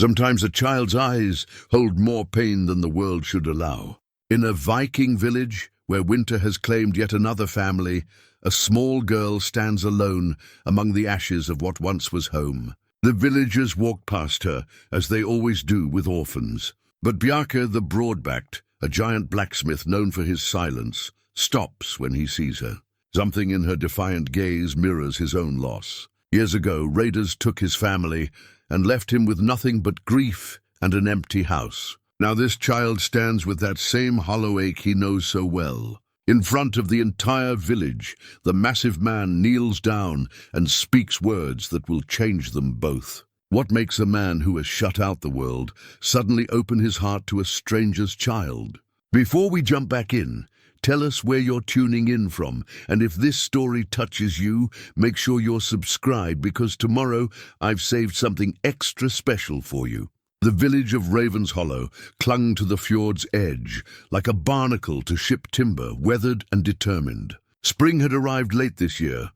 Sometimes a child's eyes hold more pain than the world should allow. In a Viking village, where winter has claimed yet another family, a small girl stands alone among the ashes of what once was home. The villagers walk past her, as they always do with orphans. But Bjarke the Broad-Backed, a giant blacksmith known for his silence, stops when he sees her. Something in her defiant gaze mirrors his own loss. Years ago, raiders took his family and left him with nothing but grief and an empty house. Now this child stands with that same hollow ache he knows so well. In front of the entire village, the massive man kneels down and speaks words that will change them both. What makes a man who has shut out the world suddenly open his heart to a stranger's child? Before we jump back in, tell us where you're tuning in from, and if this story touches you, make sure you're subscribed, because tomorrow I've saved something extra special for you. The village of Raven's Hollow clung to the fjord's edge, like a barnacle to ship timber, weathered and determined. Spring had arrived late this year,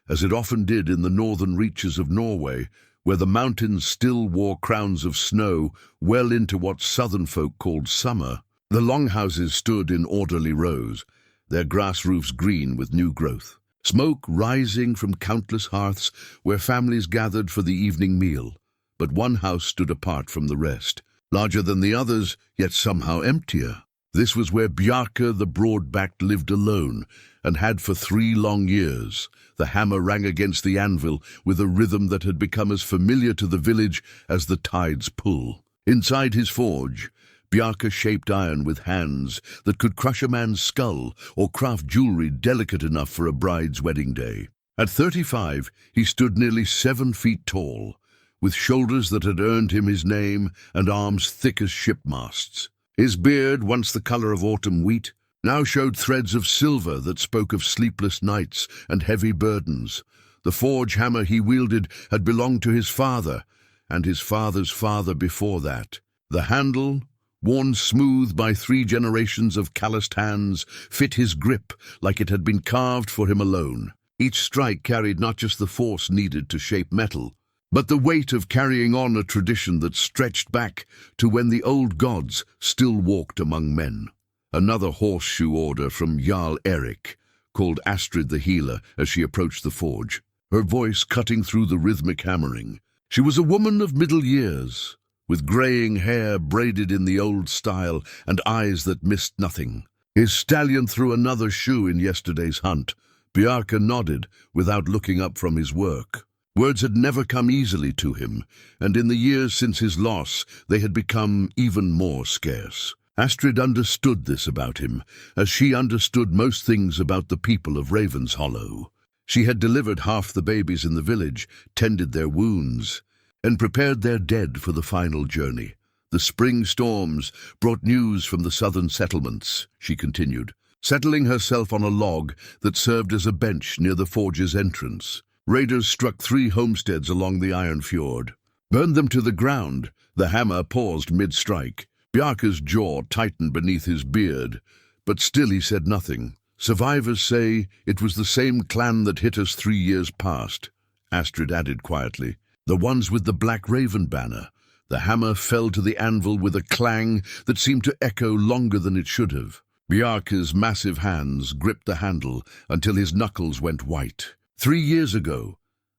as it often did in the northern reaches of Norway, where the mountains still wore crowns of snow well into what southern folk called summer. The longhouses stood in orderly rows, their grass roofs green with new growth. Smoke rising from countless hearths where families gathered for the evening meal. But one house stood apart from the rest, larger than the others, yet somehow emptier. This was where Bjarke the Broad-Backed lived alone, and had for 3 long years. The hammer rang against the anvil with a rhythm that had become as familiar to the village as the tide's pull. Inside his forge, Bjarke shaped iron with hands that could crush a man's skull or craft jewelry delicate enough for a bride's wedding day. At 35, he stood nearly 7 feet tall, with shoulders that had earned him his name and arms thick as shipmasts. His beard, once the color of autumn wheat, now showed threads of silver that spoke of sleepless nights and heavy burdens. The forge hammer he wielded had belonged to his father, and his father's father before that. The handle, worn smooth by 3 generations of calloused hands, fit his grip like it had been carved for him alone. Each strike carried not just the force needed to shape metal, but the weight of carrying on a tradition that stretched back to when the old gods still walked among men. Another horseshoe order from Jarl Erik called Astrid the Healer as she approached the forge, her voice cutting through the rhythmic hammering. She was a woman of middle years, with graying hair braided in the old style and eyes that missed nothing. His stallion threw another shoe in yesterday's hunt. Bjarke nodded without looking up from his work. Words had never come easily to him, and in the years since his loss they had become even more scarce. Astrid understood this about him, as she understood most things about the people of Raven's Hollow. She had delivered half the babies in the village, tended their wounds, and prepared their dead for the final journey. The spring storms brought news from the southern settlements, she continued, settling herself on a log that served as a bench near the forge's entrance. Raiders struck 3 homesteads along the Iron Fjord, burned them to the ground. The hammer paused mid-strike. Bjarke's jaw tightened beneath his beard, but still he said nothing. Survivors say it was the same clan that hit us 3 years past, Astrid added quietly. The ones with the black raven banner. The hammer fell to the anvil with a clang that seemed to echo longer than it should have. Bjarke's massive hands gripped the handle until his knuckles went white. 3 years ago,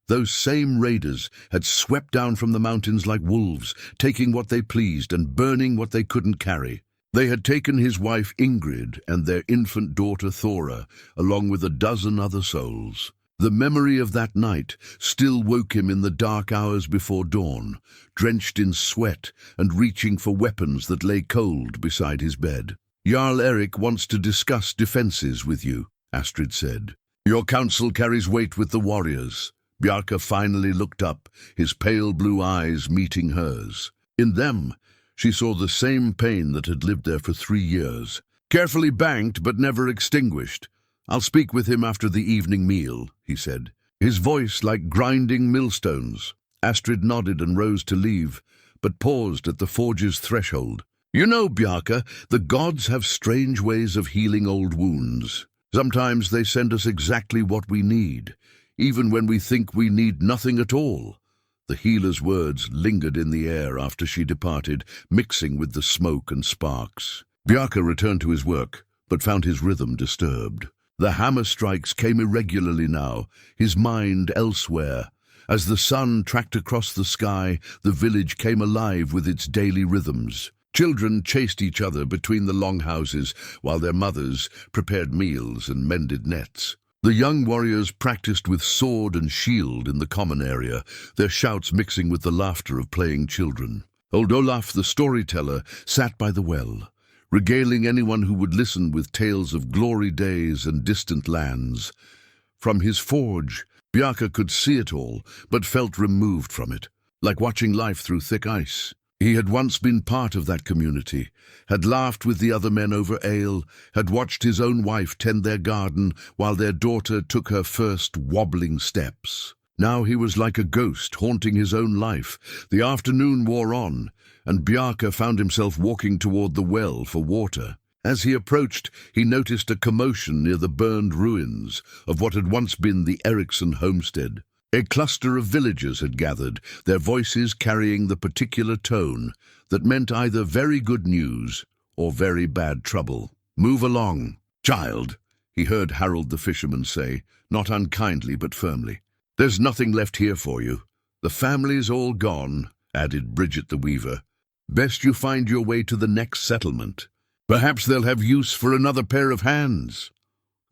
those same raiders had swept down from the mountains like wolves, taking what they pleased and burning what they couldn't carry. They had taken his wife Ingrid and their infant daughter Thora, along with a dozen other souls. The memory of that night still woke him in the dark hours before dawn, drenched in sweat and reaching for weapons that lay cold beside his bed. Jarl Erik wants to discuss defenses with you, Astrid said. Your counsel carries weight with the warriors. Bjarke finally looked up, his pale blue eyes meeting hers. In them, she saw the same pain that had lived there for 3 years, carefully banked but never extinguished. I'll speak with him after the evening meal, he said, his voice like grinding millstones. Astrid nodded and rose to leave, but paused at the forge's threshold. You know, Bjarke, the gods have strange ways of healing old wounds. Sometimes they send us exactly what we need, even when we think we need nothing at all. The healer's words lingered in the air after she departed, mixing with the smoke and sparks. Bjarke returned to his work, but found his rhythm disturbed. The hammer strikes came irregularly now, his mind elsewhere. As the sun tracked across the sky, the village came alive with its daily rhythms. Children chased each other between the longhouses, while their mothers prepared meals and mended nets. The young warriors practiced with sword and shield in the common area, their shouts mixing with the laughter of playing children. Old Olaf the storyteller sat by the well, regaling anyone who would listen with tales of glory days and distant lands. From his forge, Bjarke could see it all, but felt removed from it, like watching life through thick ice. He had once been part of that community, had laughed with the other men over ale, had watched his own wife tend their garden while their daughter took her first wobbling steps. Now he was like a ghost haunting his own life. The afternoon wore on, and Bjarke found himself walking toward the well for water. As he approached, he noticed a commotion near the burned ruins of what had once been the Eriksson homestead. A cluster of villagers had gathered, their voices carrying the particular tone that meant either very good news or very bad trouble. "Move along, child," he heard Harold the fisherman say, not unkindly but firmly. "There's nothing left here for you." "The family's all gone," added Bridget the weaver. "Best you find your way to the next settlement. Perhaps they'll have use for another pair of hands."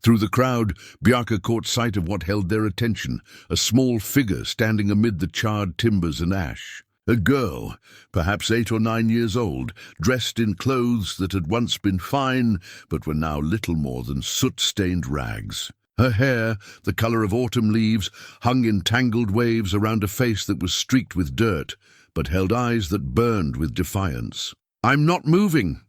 Through the crowd, Bjarke caught sight of what held their attention, a small figure standing amid the charred timbers and ash. A girl, perhaps 8 or 9 years old, dressed in clothes that had once been fine, but were now little more than soot-stained rags. Her hair, the color of autumn leaves, hung in tangled waves around a face that was streaked with dirt, but held eyes that burned with defiance. "I'm not moving,"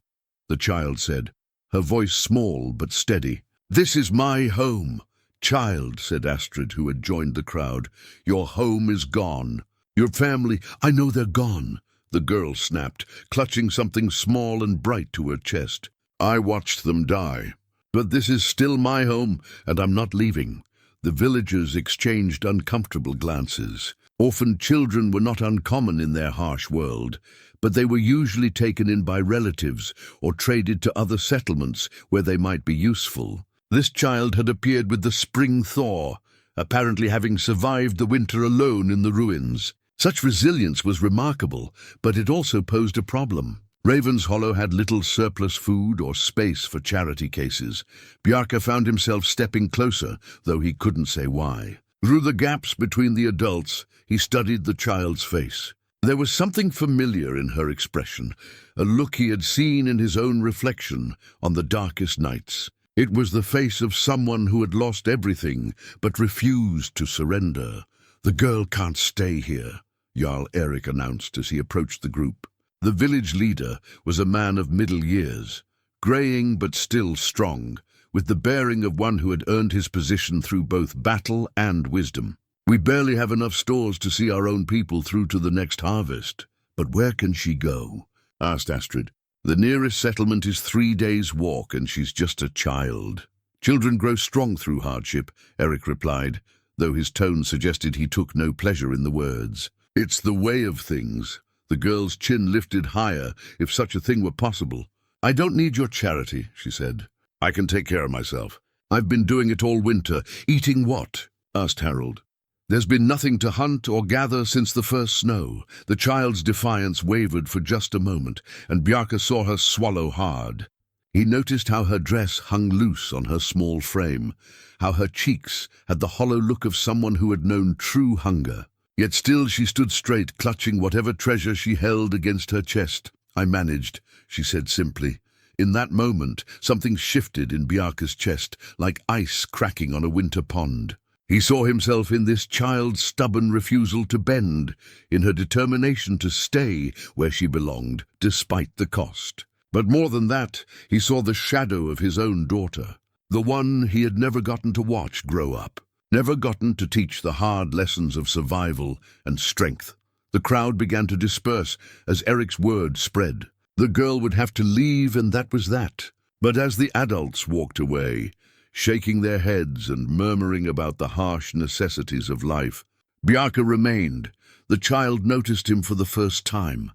the child said, her voice small but steady. "This is my home." "Child," said Astrid, who had joined the crowd, "your home is gone. Your family—" "I know they're gone," the girl snapped, clutching something small and bright to her chest. "I watched them die. But this is still my home, and I'm not leaving." The villagers exchanged uncomfortable glances. Orphan children were not uncommon in their harsh world, but they were usually taken in by relatives or traded to other settlements where they might be useful. This child had appeared with the spring thaw, apparently having survived the winter alone in the ruins. Such resilience was remarkable, but it also posed a problem. Raven's Hollow had little surplus food or space for charity cases. Bjarke found himself stepping closer, though he couldn't say why. Through the gaps between the adults, he studied the child's face. There was something familiar in her expression, a look he had seen in his own reflection on the darkest nights. It was the face of someone who had lost everything but refused to surrender. "The girl can't stay here," Jarl Erik announced as he approached the group. The village leader was a man of middle years, graying but still strong, with the bearing of one who had earned his position through both battle and wisdom. "We barely have enough stores to see our own people through to the next harvest." "But where can she go?" asked Astrid. "The nearest settlement is 3 days' walk, and she's just a child." "Children grow strong through hardship," Erik replied, though his tone suggested he took no pleasure in the words. "It's the way of things." The girl's chin lifted higher, if such a thing were possible. "I don't need your charity," she said. "I can take care of myself. I've been doing it all winter." "Eating what?" asked Harold. "There's been nothing to hunt or gather since the first snow." The child's defiance wavered for just a moment, and Bjarke saw her swallow hard. He noticed how her dress hung loose on her small frame, how her cheeks had the hollow look of someone who had known true hunger. Yet still she stood straight, clutching whatever treasure she held against her chest. "I managed," she said simply. In that moment, something shifted in Bjarke's chest, like ice cracking on a winter pond. He saw himself in this child's stubborn refusal to bend, in her determination to stay where she belonged, despite the cost. But more than that, he saw the shadow of his own daughter, the one he had never gotten to watch grow up, never gotten to teach the hard lessons of survival and strength. The crowd began to disperse as Erik's word spread. The girl would have to leave, and that was that. But as the adults walked away, shaking their heads and murmuring about the harsh necessities of life, Bjarke remained. The child noticed him for the first time,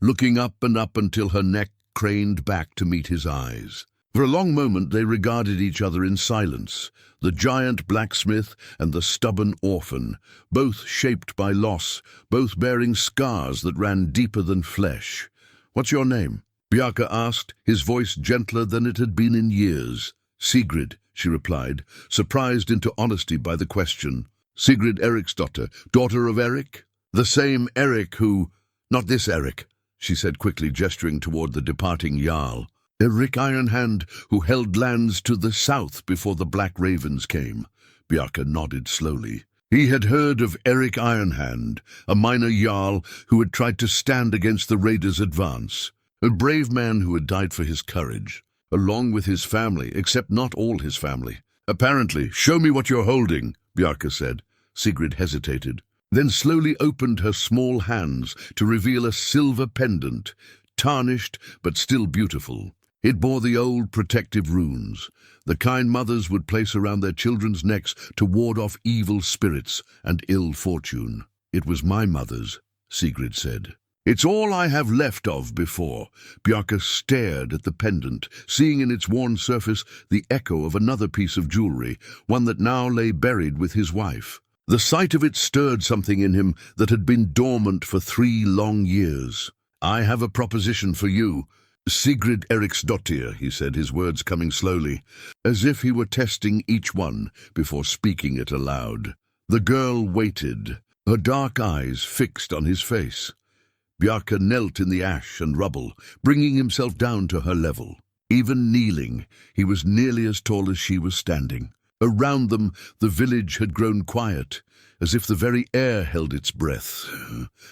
looking up and up until her neck craned back to meet his eyes. For a long moment they regarded each other in silence, the giant blacksmith and the stubborn orphan, both shaped by loss, both bearing scars that ran deeper than flesh. "What's your name?" Bjarke asked, his voice gentler than it had been in years. "Sigrid," she replied, surprised into honesty by the question. "Sigrid Eriksdotter, daughter of Erik? The same Erik who—" "Not this Erik," she said quickly, gesturing toward the departing Jarl. "Erik Ironhand, who held lands to the south before the Black Ravens came." Bjarke nodded slowly. He had heard of Erik Ironhand, a minor Jarl who had tried to stand against the raiders' advance. A brave man who had died for his courage, along with his family, except not all his family. "Apparently. Show me what you're holding," Bjarke said. Sigrid hesitated, then slowly opened her small hands to reveal a silver pendant, tarnished but still beautiful. It bore the old protective runes, the kind mothers would place around their children's necks to ward off evil spirits and ill fortune. "It was my mother's," Sigrid said. "It's all I have left of before." Bjarke stared at the pendant, seeing in its worn surface the echo of another piece of jewelry, one that now lay buried with his wife. The sight of it stirred something in him that had been dormant for 3 long years. "I have a proposition for you, Sigrid Eriksdottir," he said, his words coming slowly, as if he were testing each one before speaking it aloud. The girl waited, her dark eyes fixed on his face. Bjarke knelt in the ash and rubble, bringing himself down to her level. Even kneeling, he was nearly as tall as she was standing. Around them, the village had grown quiet, as if the very air held its breath.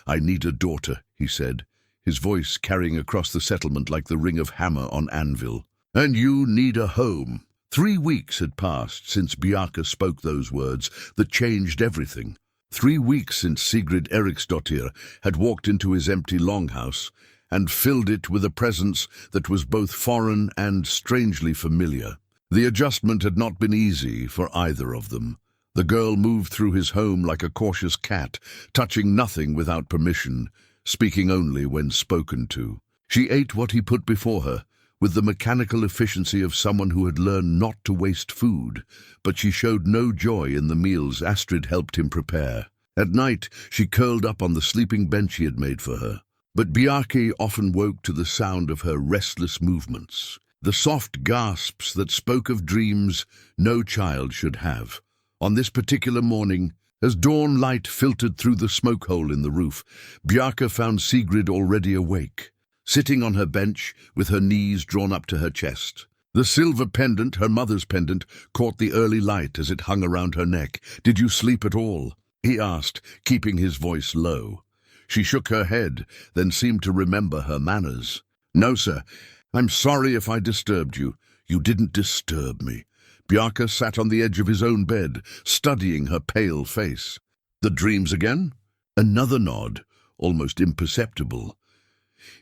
"I need a daughter," he said, his voice carrying across the settlement like the ring of hammer on anvil. "And you need a home." 3 weeks had passed since Bjarke spoke those words that changed everything. 3 weeks since Sigrid Eriksdottir had walked into his empty longhouse and filled it with a presence that was both foreign and strangely familiar. The adjustment had not been easy for either of them. The girl moved through his home like a cautious cat, touching nothing without permission, speaking only when spoken to. She ate what he put before her, with the mechanical efficiency of someone who had learned not to waste food, but she showed no joy in the meals Astrid helped him prepare. At night, she curled up on the sleeping bench he had made for her. But Bjarke often woke to the sound of her restless movements, the soft gasps that spoke of dreams no child should have. On this particular morning, as dawn light filtered through the smoke hole in the roof, Bjarke found Sigrid already awake, sitting on her bench with her knees drawn up to her chest. The silver pendant, her mother's pendant, caught the early light as it hung around her neck. "Did you sleep at all?" he asked, keeping his voice low. She shook her head, then seemed to remember her manners. "No, sir. I'm sorry if I disturbed you." "You didn't disturb me." Bjarke sat on the edge of his own bed, studying her pale face. "The dreams again?" Another nod, almost imperceptible.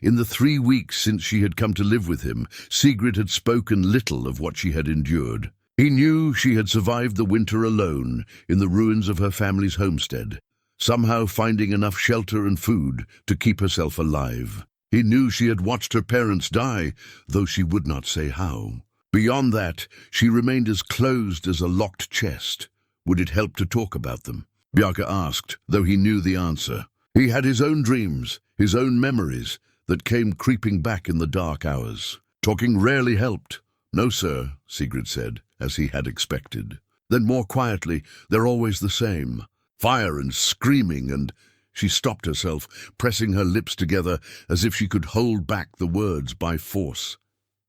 In the 3 weeks since she had come to live with him, Sigrid had spoken little of what she had endured. He knew she had survived the winter alone in the ruins of her family's homestead, somehow finding enough shelter and food to keep herself alive. He knew she had watched her parents die, though she would not say how. Beyond that, she remained as closed as a locked chest. Would it help to talk about them? Bjarke asked, though he knew the answer. He had his own dreams, his own memories, that came creeping back in the dark hours. Talking rarely helped. "No, sir," Sigrid said, as he had expected. Then more quietly, "They're always the same. Fire and screaming and—" She stopped herself, pressing her lips together as if she could hold back the words by force.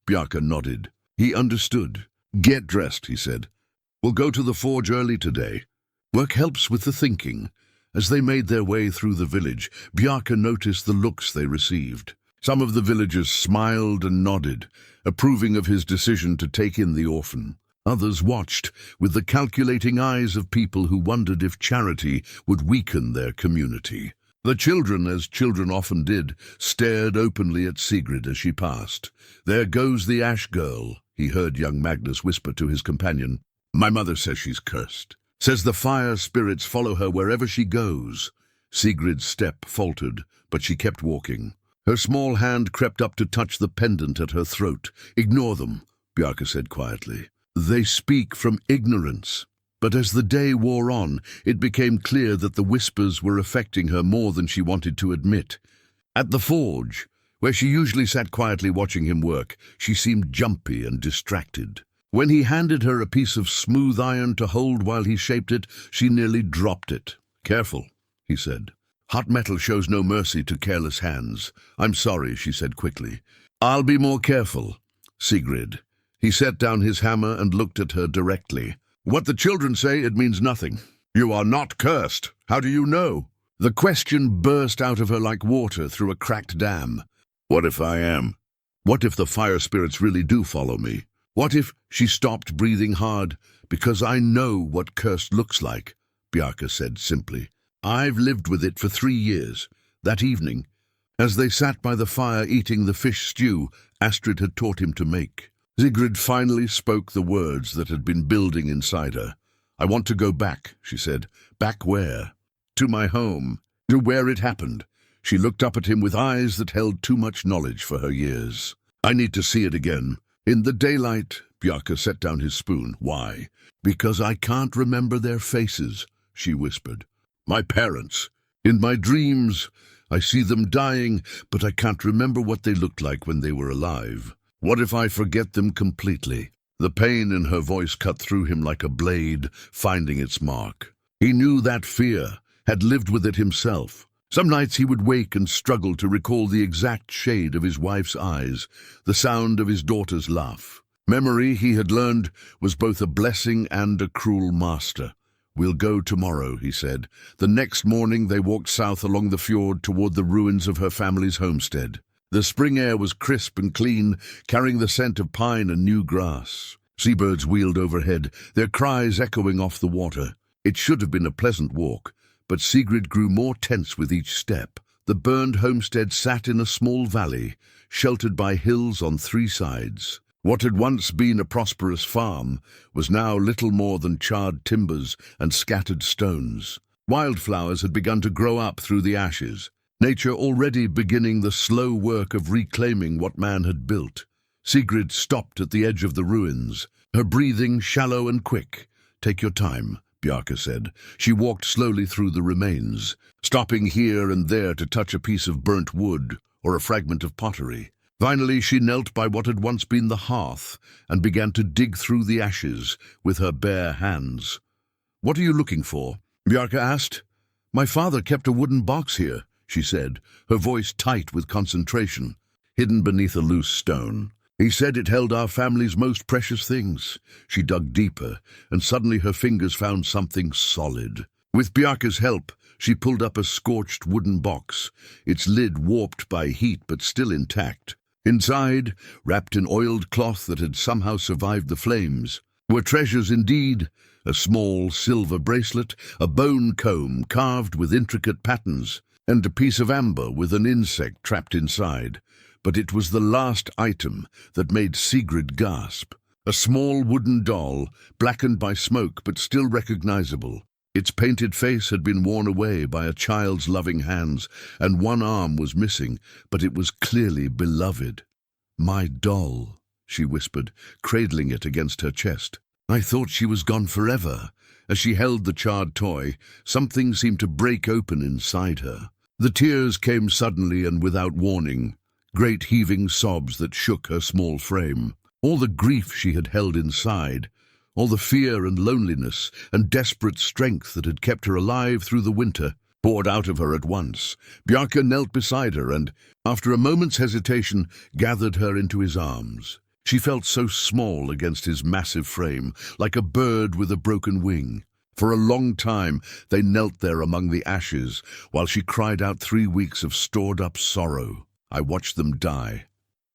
Bjarke nodded. He understood. "Get dressed," he said. "We'll go to the forge early today." Work helps with the thinking. As they made their way through the village, Bjarke noticed the looks they received. Some of the villagers smiled and nodded, approving of his decision to take in the orphan. Others watched, with the calculating eyes of people who wondered if charity would weaken their community. The children, as children often did, stared openly at Sigrid as she passed. "There goes the ash girl," he heard young Magnus whisper to his companion. "My mother says she's cursed." Says the fire spirits follow her wherever she goes. Sigrid's step faltered, but she kept walking. Her small hand crept up to touch the pendant at her throat. Ignore them, Bjarke said quietly. They speak from ignorance. But as the day wore on, it became clear that the whispers were affecting her more than she wanted to admit. At the forge, where she usually sat quietly watching him work, she seemed jumpy and distracted. When he handed her a piece of smooth iron to hold while he shaped it, she nearly dropped it. Careful, he said. Hot metal shows no mercy to careless hands. I'm sorry, she said quickly. I'll be more careful. Sigrid. He set down his hammer and looked at her directly. What the children say, it means nothing. You are not cursed. How do you know? The question burst out of her like water through a cracked dam. What if I am? What if the fire spirits really do follow me? What if she stopped breathing hard? Because I know what cursed looks like, Bjarke said simply. I've lived with it for 3 years. That evening, as they sat by the fire eating the fish stew Astrid had taught him to make, Sigrid finally spoke the words that had been building inside her. I want to go back, she said. Back where? To my home. To where it happened. She looked up at him with eyes that held too much knowledge for her years. I need to see it again. In the daylight, Bjarke set down his spoon. Why? Because I can't remember their faces, she whispered. My parents. In my dreams, I see them dying, but I can't remember what they looked like when they were alive. What if I forget them completely? The pain in her voice cut through him like a blade, finding its mark. He knew that fear, had lived with it himself. Some nights he would wake and struggle to recall the exact shade of his wife's eyes, the sound of his daughter's laugh. Memory, he had learned, was both a blessing and a cruel master. We'll go tomorrow, he said. The next morning they walked south along the fjord toward the ruins of her family's homestead. The spring air was crisp and clean, carrying the scent of pine and new grass. Seabirds wheeled overhead, their cries echoing off the water. It should have been a pleasant walk, but Sigrid grew more tense with each step. The burned homestead sat in a small valley, sheltered by hills on 3 sides. What had once been a prosperous farm was now little more than charred timbers and scattered stones. Wildflowers had begun to grow up through the ashes, nature already beginning the slow work of reclaiming what man had built. Sigrid stopped at the edge of the ruins, her breathing shallow and quick. Take your time, Bjarke said. She walked slowly through the remains, stopping here and there to touch a piece of burnt wood or a fragment of pottery. Finally, she knelt by what had once been the hearth and began to dig through the ashes with her bare hands. What are you looking for? Bjarke asked. My father kept a wooden box here, she said, her voice tight with concentration, hidden beneath a loose stone. He said it held our family's most precious things. She dug deeper, and suddenly her fingers found something solid. With Bjarke's help, she pulled up a scorched wooden box, its lid warped by heat but still intact. Inside, wrapped in oiled cloth that had somehow survived the flames, were treasures indeed. A small silver bracelet, a bone comb carved with intricate patterns, and a piece of amber with an insect trapped inside. But it was the last item that made Sigrid gasp. A small wooden doll, blackened by smoke but still recognizable. Its painted face had been worn away by a child's loving hands, and one arm was missing, but it was clearly beloved. My doll, she whispered, cradling it against her chest. I thought she was gone forever. As she held the charred toy, something seemed to break open inside her. The tears came suddenly and without warning, great heaving sobs that shook her small frame. All the grief she had held inside, all the fear and loneliness and desperate strength that had kept her alive through the winter, poured out of her at once. Bjarke knelt beside her and, after a moment's hesitation, gathered her into his arms. She felt so small against his massive frame, like a bird with a broken wing. For a long time they knelt there among the ashes, while she cried out 3 weeks of stored-up sorrow. I watched them die,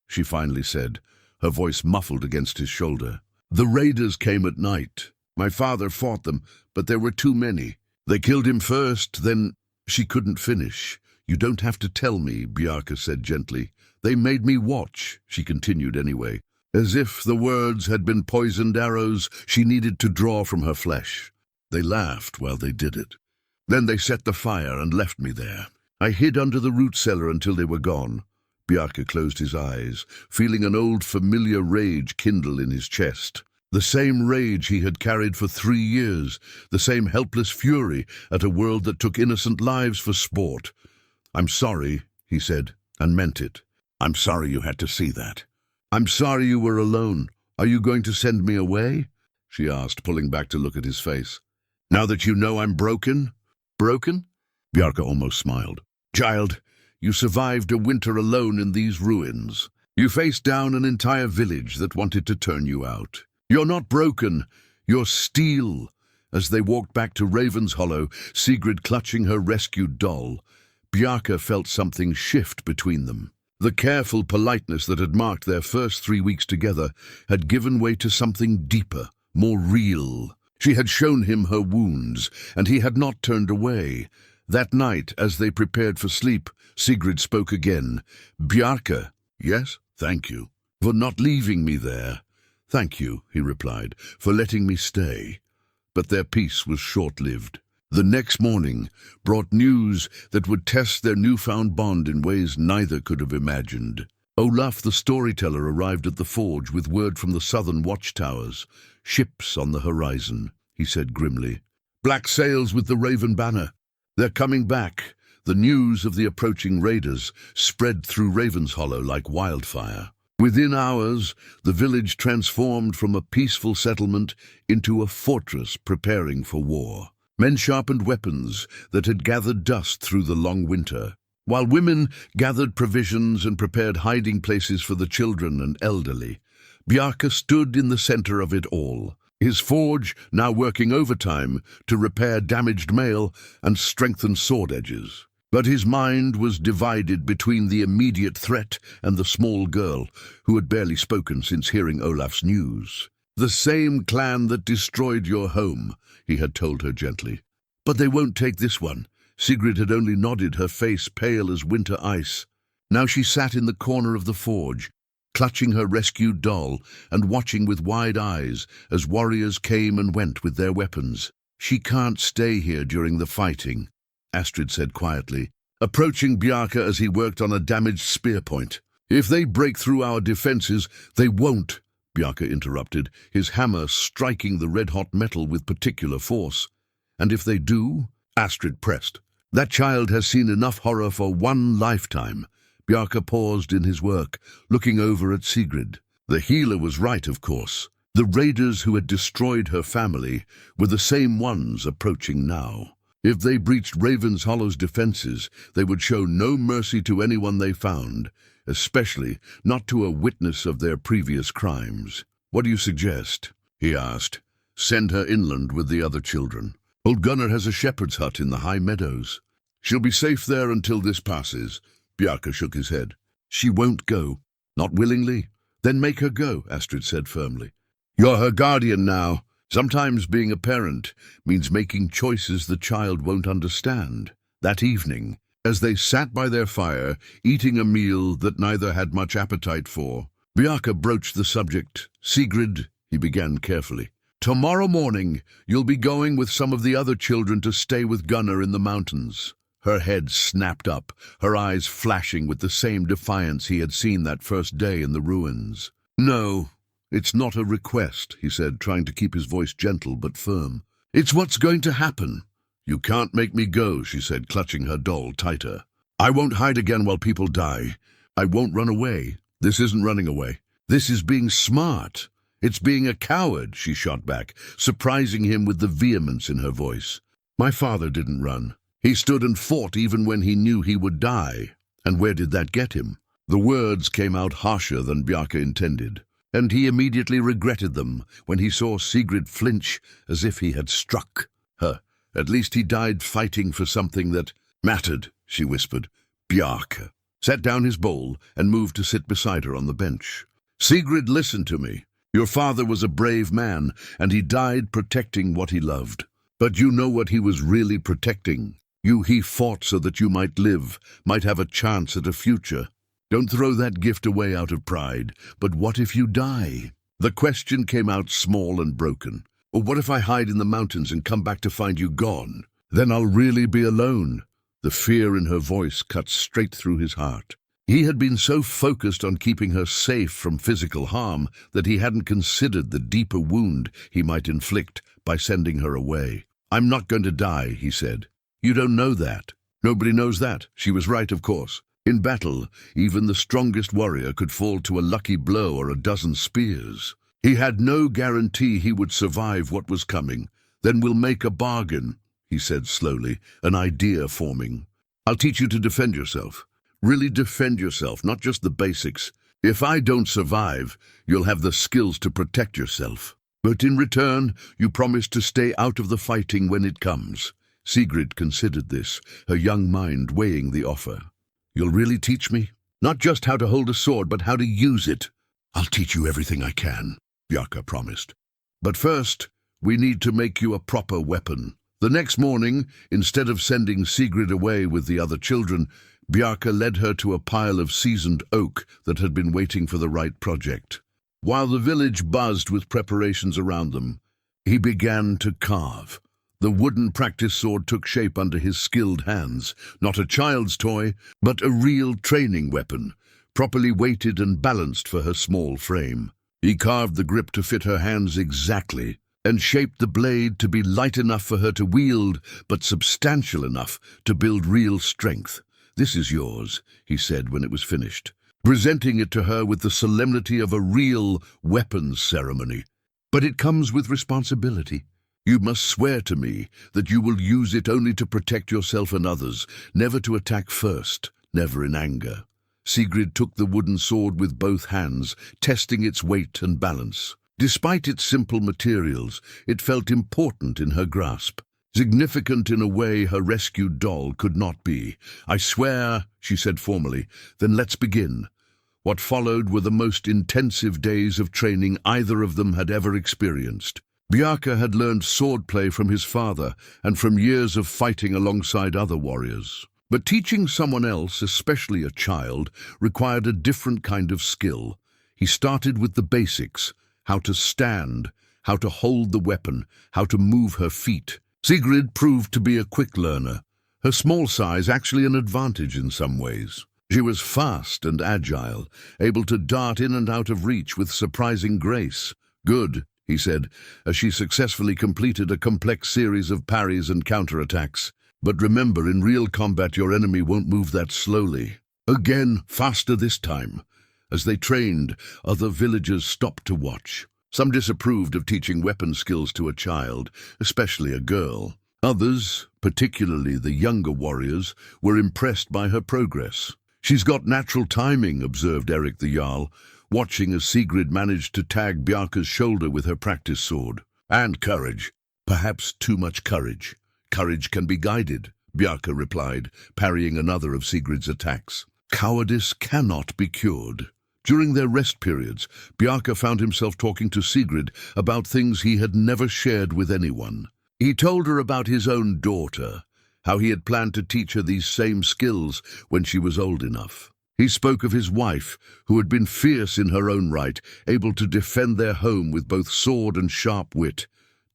she finally said, her voice muffled against his shoulder. The raiders came at night. My father fought them, but there were too many. They killed him first, then she couldn't finish. You don't have to tell me, Bjarke said gently. They made me watch, she continued anyway, as if the words had been poisoned arrows she needed to draw from her flesh. They laughed while they did it. Then they set the fire and left me there. I hid under the root cellar until they were gone. Bjarke closed his eyes, feeling an old familiar rage kindle in his chest. The same rage he had carried for 3 years, the same helpless fury at a world that took innocent lives for sport. "I'm sorry," he said, and meant it. "I'm sorry you had to see that. I'm sorry you were alone. Are you going to send me away?" she asked, pulling back to look at his face. "Now that you know I'm broken?" "Broken?" Bjarke almost smiled. "Child, you survived a winter alone in these ruins. You faced down an entire village that wanted to turn you out. You're not broken, you're steel." As they walked back to Raven's Hollow, Sigrid clutching her rescued doll, Bjarke felt something shift between them. The careful politeness that had marked their first 3 weeks together had given way to something deeper, more real. She had shown him her wounds, and he had not turned away. That night, as they prepared for sleep, Sigrid spoke again. "Bjarke." "Yes, thank you. For not leaving me there." "Thank you," he replied, "for letting me stay." But their peace was short-lived. The next morning brought news that would test their newfound bond in ways neither could have imagined. Olaf the storyteller arrived at the forge with word from the southern watchtowers. "Ships on the horizon," he said grimly. "Black sails with the Raven banner. They're coming back." The news of the approaching raiders spread through Raven's Hollow like wildfire. Within hours, the village transformed from a peaceful settlement into a fortress preparing for war. Men sharpened weapons that had gathered dust through the long winter, while women gathered provisions and prepared hiding places for the children and elderly. Bjarke stood in the center of it all, his forge now working overtime to repair damaged mail and strengthen sword edges. But his mind was divided between the immediate threat and the small girl, who had barely spoken since hearing Olaf's news. "The same clan that destroyed your home," he had told her gently. "But they won't take this one." Sigrid had only nodded, her face pale as winter ice. Now she sat in the corner of the forge, clutching her rescued doll and watching with wide eyes as warriors came and went with their weapons. "She can't stay here during the fighting," Astrid said quietly, approaching Bjarke as he worked on a damaged spear point. "If they break through our defenses, they won't," Bjarke interrupted, his hammer striking the red-hot metal with particular force. "And if they do?" Astrid pressed. "That child has seen enough horror for one lifetime." Bjarke paused in his work, looking over at Sigrid. The healer was right, of course. The raiders who had destroyed her family were the same ones approaching now. If they breached Raven's Hollow's defenses, they would show no mercy to anyone they found, especially not to a witness of their previous crimes. "What do you suggest?" he asked. "Send her inland with the other children. Old Gunnar has a shepherd's hut in the high meadows. She'll be safe there until this passes." Bjarke shook his head. "She won't go." "Not willingly?" "Then make her go," Astrid said firmly. "You're her guardian now. Sometimes being a parent means making choices the child won't understand." That evening, as they sat by their fire, eating a meal that neither had much appetite for, Bjarke broached the subject. "Sigrid," he began carefully, "tomorrow morning you'll be going with some of the other children to stay with Gunnar in the mountains." Her head snapped up, her eyes flashing with the same defiance he had seen that first day in the ruins. "No, it's not a request," he said, trying to keep his voice gentle but firm. "It's what's going to happen." "You can't make me go," she said, clutching her doll tighter. "I won't hide again while people die. I won't run away. This isn't running away. This is being smart. It's being a coward," she shot back, surprising him with the vehemence in her voice. "My father didn't run. He stood and fought even when he knew he would die. And where did that get him?" The words came out harsher than Bjarke intended, and he immediately regretted them when he saw Sigrid flinch as if he had struck her. "At least he died fighting for something that mattered," she whispered. Bjarke set down his bowl and moved to sit beside her on the bench. "Sigrid, listen to me. Your father was a brave man, and he died protecting what he loved. But you know what he was really protecting. He fought so that you might live, might have a chance at a future. Don't throw that gift away out of pride. But what if you die?" The question came out small and broken. Or what if I hide in the mountains and come back to find you gone? Then I'll really be alone." The fear in her voice cut straight through his heart. He had been so focused on keeping her safe from physical harm that he hadn't considered the deeper wound he might inflict by sending her away. "I'm not going to die," he said. "You don't know that." Nobody knows that. She was right, of course. In battle, even the strongest warrior could fall to a lucky blow or a dozen spears. He had no guarantee he would survive what was coming. "Then we'll make a bargain," he said slowly, an idea forming. "I'll teach you to defend yourself. Really defend yourself, not just the basics. If I don't survive, you'll have the skills to protect yourself. But in return, you promise to stay out of the fighting when it comes." Sigrid considered this, her young mind weighing the offer. "You'll really teach me? Not just how to hold a sword, but how to use it." "I'll teach you everything I can," Bjarke promised. "But first, we need to make you a proper weapon." The next morning, instead of sending Sigrid away with the other children, Bjarke led her to a pile of seasoned oak that had been waiting for the right project. While the village buzzed with preparations around them, he began to carve. The wooden practice sword took shape under his skilled hands, not a child's toy, but a real training weapon, properly weighted and balanced for her small frame. He carved the grip to fit her hands exactly, and shaped the blade to be light enough for her to wield, but substantial enough to build real strength. "This is yours," he said when it was finished, presenting it to her with the solemnity of a real weapons ceremony. "But it comes with responsibility. You must swear to me that you will use it only to protect yourself and others, never to attack first, never in anger." Sigrid took the wooden sword with both hands, testing its weight and balance. Despite its simple materials, it felt important in her grasp, significant in a way her rescued doll could not be. "I swear," she said formally. "Then let's begin." What followed were the most intensive days of training either of them had ever experienced. Bjarke had learned swordplay from his father and from years of fighting alongside other warriors. But teaching someone else, especially a child, required a different kind of skill. He started with the basics: how to stand, how to hold the weapon, how to move her feet. Sigrid proved to be a quick learner, her small size actually an advantage in some ways. She was fast and agile, able to dart in and out of reach with surprising grace. "Good," he said, as she successfully completed a complex series of parries and counterattacks. "But remember, in real combat your enemy won't move that slowly." Again, faster this time. As they trained, other villagers stopped to watch. Some disapproved of teaching weapon skills to a child, especially a girl. Others, particularly the younger warriors, were impressed by her progress. "She's got natural timing," observed Erik the Jarl, watching as Sigrid managed to tag Bjarke's shoulder with her practice sword. "And courage. Perhaps too much courage." "Courage can be guided," Bjarke replied, parrying another of Sigrid's attacks. "Cowardice cannot be cured." During their rest periods, Bjarke found himself talking to Sigrid about things he had never shared with anyone. He told her about his own daughter, how he had planned to teach her these same skills when she was old enough. He spoke of his wife, who had been fierce in her own right, able to defend their home with both sword and sharp wit.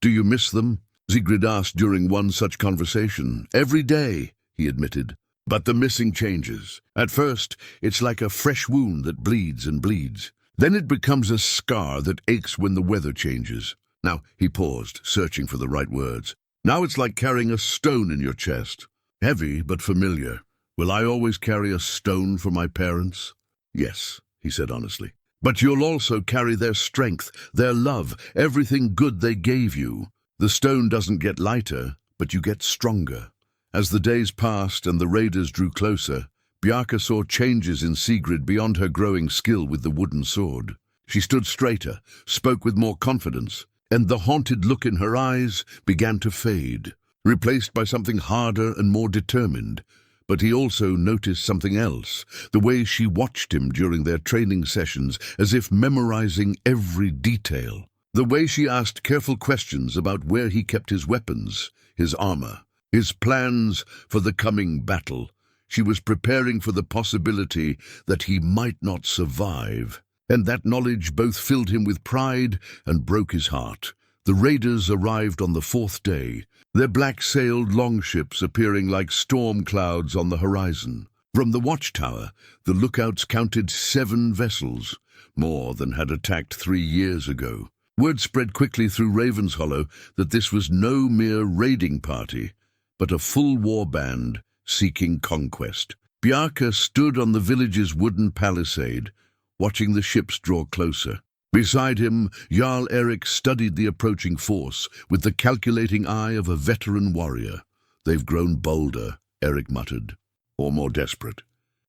"Do you miss them?" Sigrid asked during one such conversation. "Every day," he admitted. "But the missing changes. At first, it's like a fresh wound that bleeds and bleeds. Then it becomes a scar that aches when the weather changes." Now, he paused, searching for the right words. "Now it's like carrying a stone in your chest. Heavy, but familiar. Will I always carry a stone for my parents?" "Yes," he said honestly. "But you'll also carry their strength, their love, everything good they gave you. The stone doesn't get lighter, but you get stronger." As the days passed and the raiders drew closer, Bjarke saw changes in Sigrid beyond her growing skill with the wooden sword. She stood straighter, spoke with more confidence, and the haunted look in her eyes began to fade, replaced by something harder and more determined. But he also noticed something else, the way she watched him during their training sessions, as if memorizing every detail. The way she asked careful questions about where he kept his weapons, his armor, his plans for the coming battle. She was preparing for the possibility that he might not survive, and that knowledge both filled him with pride and broke his heart. The raiders arrived on the fourth day, their black-sailed longships appearing like storm clouds on the horizon. From the watchtower, the lookouts counted 7 vessels, more than had attacked 3 years ago. Word spread quickly through Ravenshollow that this was no mere raiding party, but a full war band seeking conquest. Bjarke stood on the village's wooden palisade, watching the ships draw closer. Beside him, Jarl Erik studied the approaching force with the calculating eye of a veteran warrior. "They've grown bolder," Erik muttered, "or more desperate.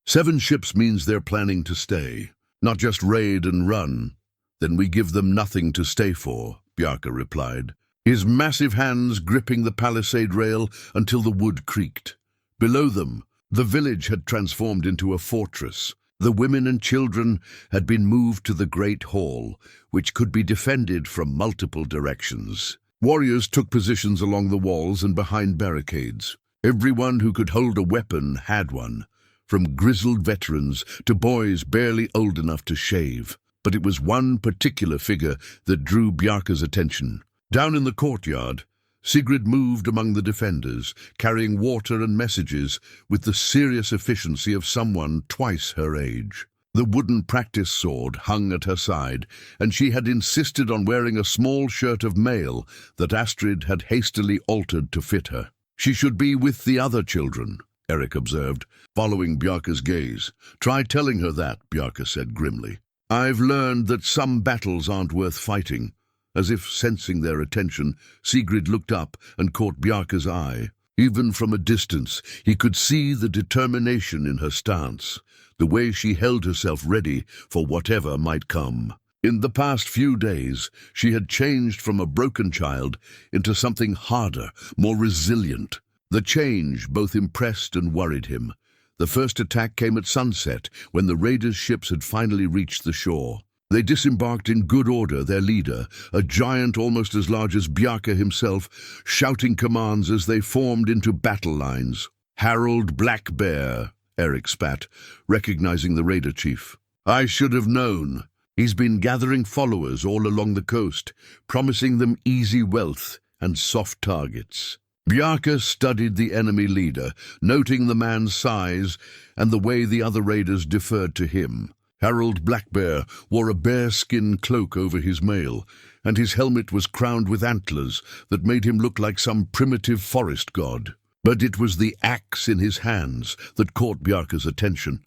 7 ships means they're planning to stay, not just raid and run." "Then we give them nothing to stay for," Bjarke replied, his massive hands gripping the palisade rail until the wood creaked. Below them, the village had transformed into a fortress. The women and children had been moved to the great hall, which could be defended from multiple directions. Warriors took positions along the walls and behind barricades. Everyone who could hold a weapon had one, from grizzled veterans to boys barely old enough to shave. But it was one particular figure that drew Bjarke's attention. Down in the courtyard, Sigrid moved among the defenders, carrying water and messages with the serious efficiency of someone twice her age. The wooden practice sword hung at her side, and she had insisted on wearing a small shirt of mail that Astrid had hastily altered to fit her. "She should be with the other children," Erik observed, following Bjarke's gaze. "Try telling her that," Bjarke said grimly. "I've learned that some battles aren't worth fighting." As if sensing their attention, Sigrid looked up and caught Bjarke's eye. Even from a distance, he could see the determination in her stance, the way she held herself ready for whatever might come. In the past few days, she had changed from a broken child into something harder, more resilient. The change both impressed and worried him. The first attack came at sunset, when the raiders' ships had finally reached the shore. They disembarked in good order, their leader, a giant almost as large as Bjarke himself, shouting commands as they formed into battle lines. "Harald Blackbear," Erik spat, recognizing the raider chief. "I should have known. He's been gathering followers all along the coast, promising them easy wealth and soft targets." Bjarke studied the enemy leader, noting the man's size and the way the other raiders deferred to him. Harald Blackbear wore a bearskin cloak over his mail, and his helmet was crowned with antlers that made him look like some primitive forest god. But it was the axe in his hands that caught Bjarke's attention,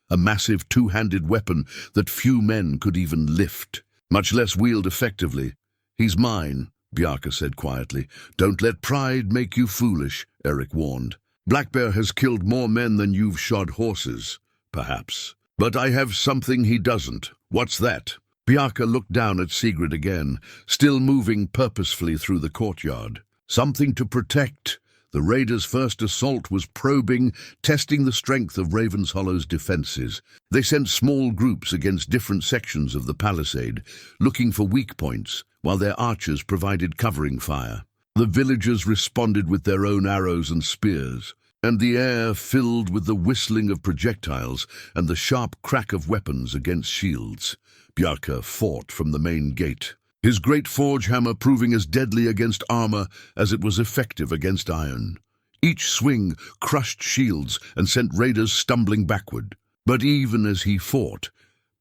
a massive 2-handed weapon that few men could even lift, much less wield effectively. "He's mine," Bjarke said quietly. "Don't let pride make you foolish," Erik warned. "Blackbear has killed more men than you've shod horses, perhaps. But I have something he doesn't." "What's that?" Bjarke looked down at Sigrid again, still moving purposefully through the courtyard. "Something to protect." The raiders' first assault was probing, testing the strength of Ravenshollow's defenses. They sent small groups against different sections of the palisade, looking for weak points, while their archers provided covering fire. The villagers responded with their own arrows and spears, and the air filled with the whistling of projectiles and the sharp crack of weapons against shields. Bjarke fought from the main gate, his great forge hammer proving as deadly against armor as it was effective against iron. Each swing crushed shields and sent raiders stumbling backward. But even as he fought,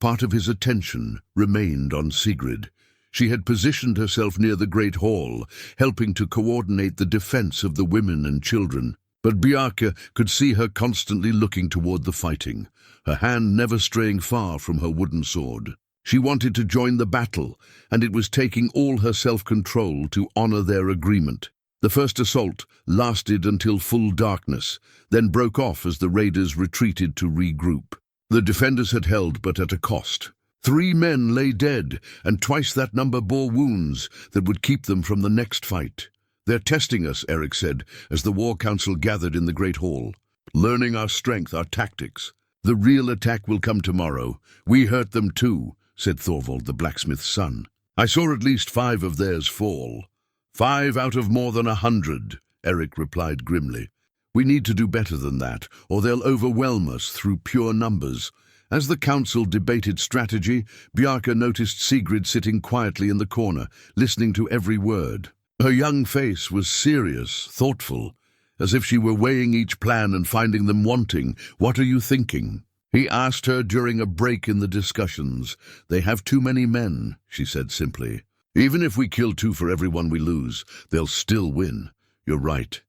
part of his attention remained on Sigrid. She had positioned herself near the great hall, helping to coordinate the defense of the women and children. But Bjarke could see her constantly looking toward the fighting, her hand never straying far from her wooden sword. She wanted to join the battle, and it was taking all her self-control to honor their agreement. The first assault lasted until full darkness, then broke off as the raiders retreated to regroup. The defenders had held, but at a cost. 3 men lay dead, and twice that number bore wounds that would keep them from the next fight. "They're testing us," Erik said, as the War Council gathered in the Great Hall. "Learning our strength, our tactics. The real attack will come tomorrow. We hurt them too," said Thorvald, the blacksmith's son. "I saw at least 5 of theirs fall." 5 out of more than 100, Erik replied grimly. "We need to do better than that, or they'll overwhelm us through pure numbers, As the council debated strategy, Bjarke noticed Sigrid sitting quietly in the corner, listening to every word. Her young face was serious, thoughtful, as if she were weighing each plan and finding them wanting. "What are you thinking?" he asked her during a break in the discussions. "They have too many men," she said simply. "Even if we kill 2 for everyone we lose, they'll still win." "You're right.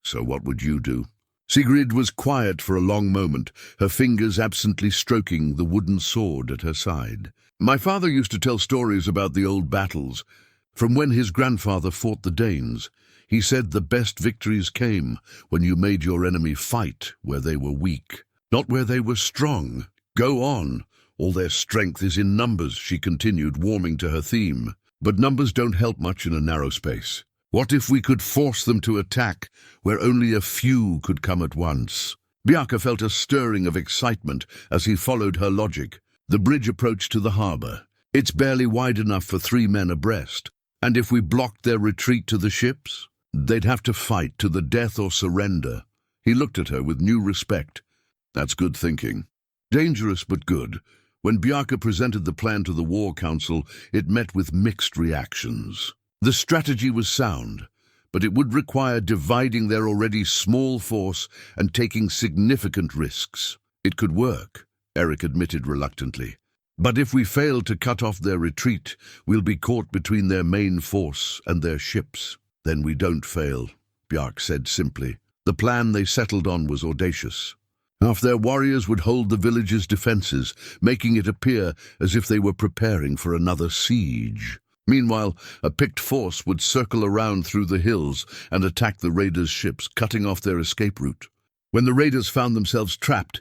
So what would you do?" Sigrid was quiet for a long moment, her fingers absently stroking the wooden sword at her side. "My father used to tell stories about the old battles, from when his grandfather fought the Danes. He said the best victories came when you made your enemy fight where they were weak, not where they were strong." "Go on. All their strength is in numbers," she continued, warming to her theme. "But numbers don't help much in a narrow space. What if we could force them to attack where only a few could come at once?" Bjarke felt a stirring of excitement as he followed her logic. The bridge approached to the harbour. It's barely wide enough for 3 men abreast. And if we blocked their retreat to the ships, they'd have to fight to the death or surrender. He looked at her with new respect. "That's good thinking." Dangerous but good. When Bjarke presented the plan to the War Council, it met with mixed reactions. The strategy was sound, but it would require dividing their already small force and taking significant risks. "It could work," Eric admitted reluctantly. "But if we fail to cut off their retreat, we'll be caught between their main force and their ships." "Then we don't fail," Bjarke said simply. The plan they settled on was audacious. Half their warriors would hold the village's defenses, making it appear as if they were preparing for another siege. Meanwhile, a picked force would circle around through the hills and attack the raiders' ships, cutting off their escape route. When the raiders found themselves trapped,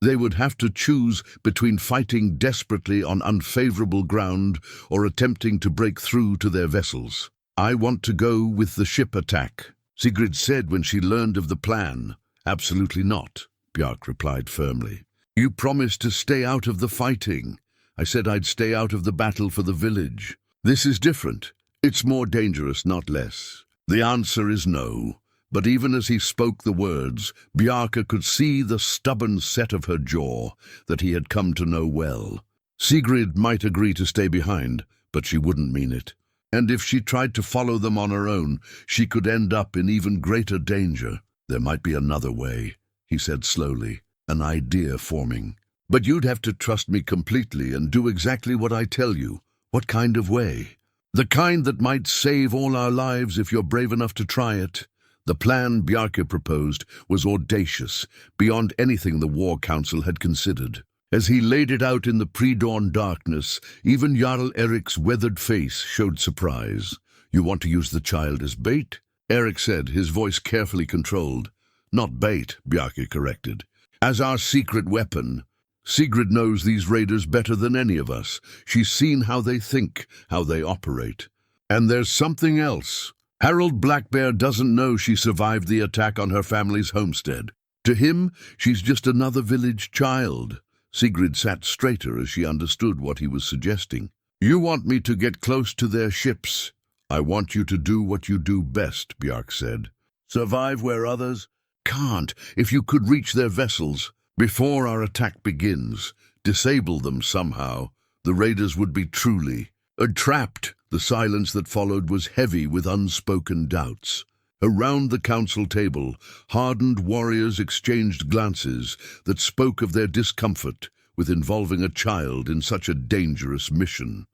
they would have to choose between fighting desperately on unfavorable ground or attempting to break through to their vessels. "I want to go with the ship attack," Sigrid said when she learned of the plan. "Absolutely not," Bjarke replied firmly. "You promised to stay out of the fighting." "I said I'd stay out of the battle for the village." "This is different. It's more dangerous, not less." The answer is no. But even as he spoke the words, Bjarke could see the stubborn set of her jaw that he had come to know well. Sigrid might agree to stay behind, but she wouldn't mean it. And if she tried to follow them on her own, she could end up in even greater danger. "There might be another way," he said slowly, an idea forming. "But you'd have to trust me completely and do exactly what I tell you." "What kind of way?" "The kind that might save all our lives if you're brave enough to try it." The plan Bjarke proposed was audacious, beyond anything the War Council had considered. As he laid it out in the pre-dawn darkness, even Jarl Eric's weathered face showed surprise. "You want to use the child as bait?" Eric said, his voice carefully controlled. "Not bait," Bjarke corrected. "As our secret weapon. Sigrid knows these raiders better than any of us. She's seen how they think, how they operate. And there's something else. Harold Blackbear doesn't know she survived the attack on her family's homestead. To him, she's just another village child." Sigrid sat straighter as she understood what he was suggesting. "You want me to get close to their ships." "I want you to do what you do best," Bjarke said. "Survive where others can't. If you could reach their vessels before our attack begins, disable them somehow, the raiders would be truly trapped." The silence that followed was heavy with unspoken doubts. Around the council table, hardened warriors exchanged glances that spoke of their discomfort with involving a child in such a dangerous mission.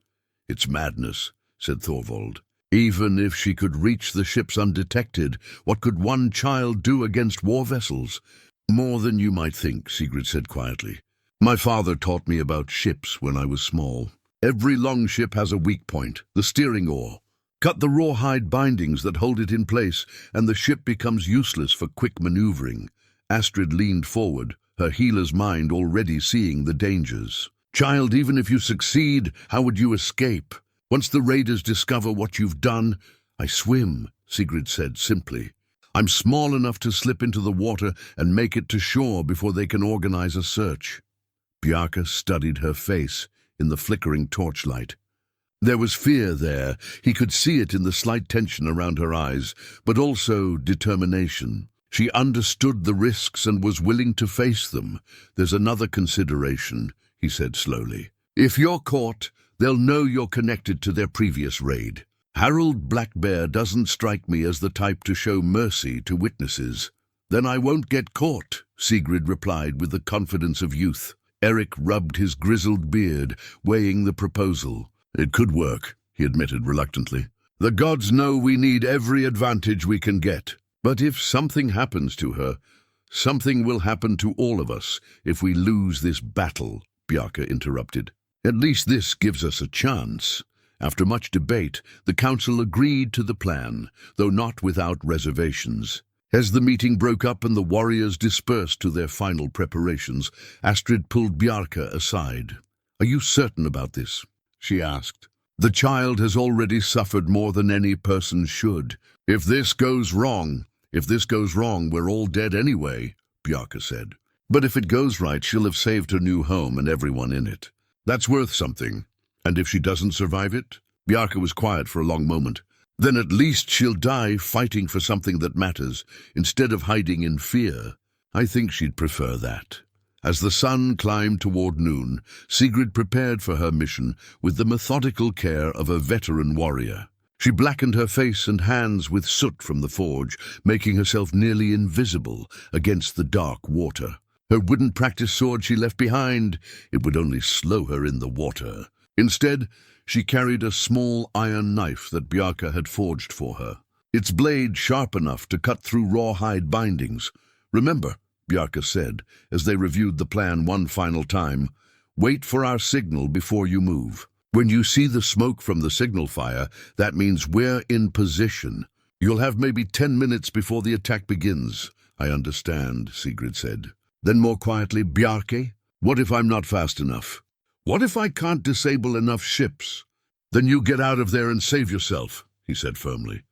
"It's madness," said Thorvald. "Even if she could reach the ships undetected, what could one child do against war vessels?" "More than you might think," Sigrid said quietly. "My father taught me about ships when I was small. Every longship has a weak point, the steering oar. Cut the rawhide bindings that hold it in place, and the ship becomes useless for quick maneuvering." Astrid leaned forward, her healer's mind already seeing the dangers. "Child, even if you succeed, how would you escape? Once the raiders discover what you've done—" "I swim," Sigrid said simply. "I'm small enough to slip into the water and make it to shore before they can organize a search." Bjarke studied her face in the flickering torchlight. There was fear there. He could see it in the slight tension around her eyes, but also determination. She understood the risks and was willing to face them. "There's another consideration. he said slowly. "If you're caught, they'll know you're connected to their previous raid. Harold Blackbear doesn't strike me as the type to show mercy to witnesses." "Then I won't get caught," Sigrid replied with the confidence of youth. Eric rubbed his grizzled beard, weighing the proposal. "It could work," he admitted reluctantly. "The gods know we need every advantage we can get. But if something happens to her, something will happen to all of us if we lose this battle," Bjarke interrupted. "At least this gives us a chance." After much debate, the council agreed to the plan, though not without reservations. As the meeting broke up and the warriors dispersed to their final preparations, Astrid pulled Bjarke aside. "Are you certain about this?" she asked. "The child has already suffered more than any person should. If this goes wrong, we're all dead anyway," Bjarke said. "But if it goes right, she'll have saved her new home and everyone in it. That's worth something. And if she doesn't survive it?" Bjarke was quiet for a long moment. "Then at least she'll die fighting for something that matters, instead of hiding in fear." "I think she'd prefer that." As the sun climbed toward noon, Sigrid prepared for her mission with the methodical care of a veteran warrior. She blackened her face and hands with soot from the forge, making herself nearly invisible against the dark water. Her wooden practice sword she left behind. It would only slow her in the water. Instead, she carried a small iron knife that Bjarke had forged for her, its blade sharp enough to cut through rawhide bindings. "Remember," Bjarke said, as they reviewed the plan one final time, "wait for our signal before you move. When you see the smoke from the signal fire, that means we're in position. You'll have maybe 10 minutes before the attack begins." "I understand," Sigrid said. Then more quietly, "Bjarke, what if I'm not fast enough? What if I can't disable enough ships?" "Then you get out of there and save yourself," he said firmly.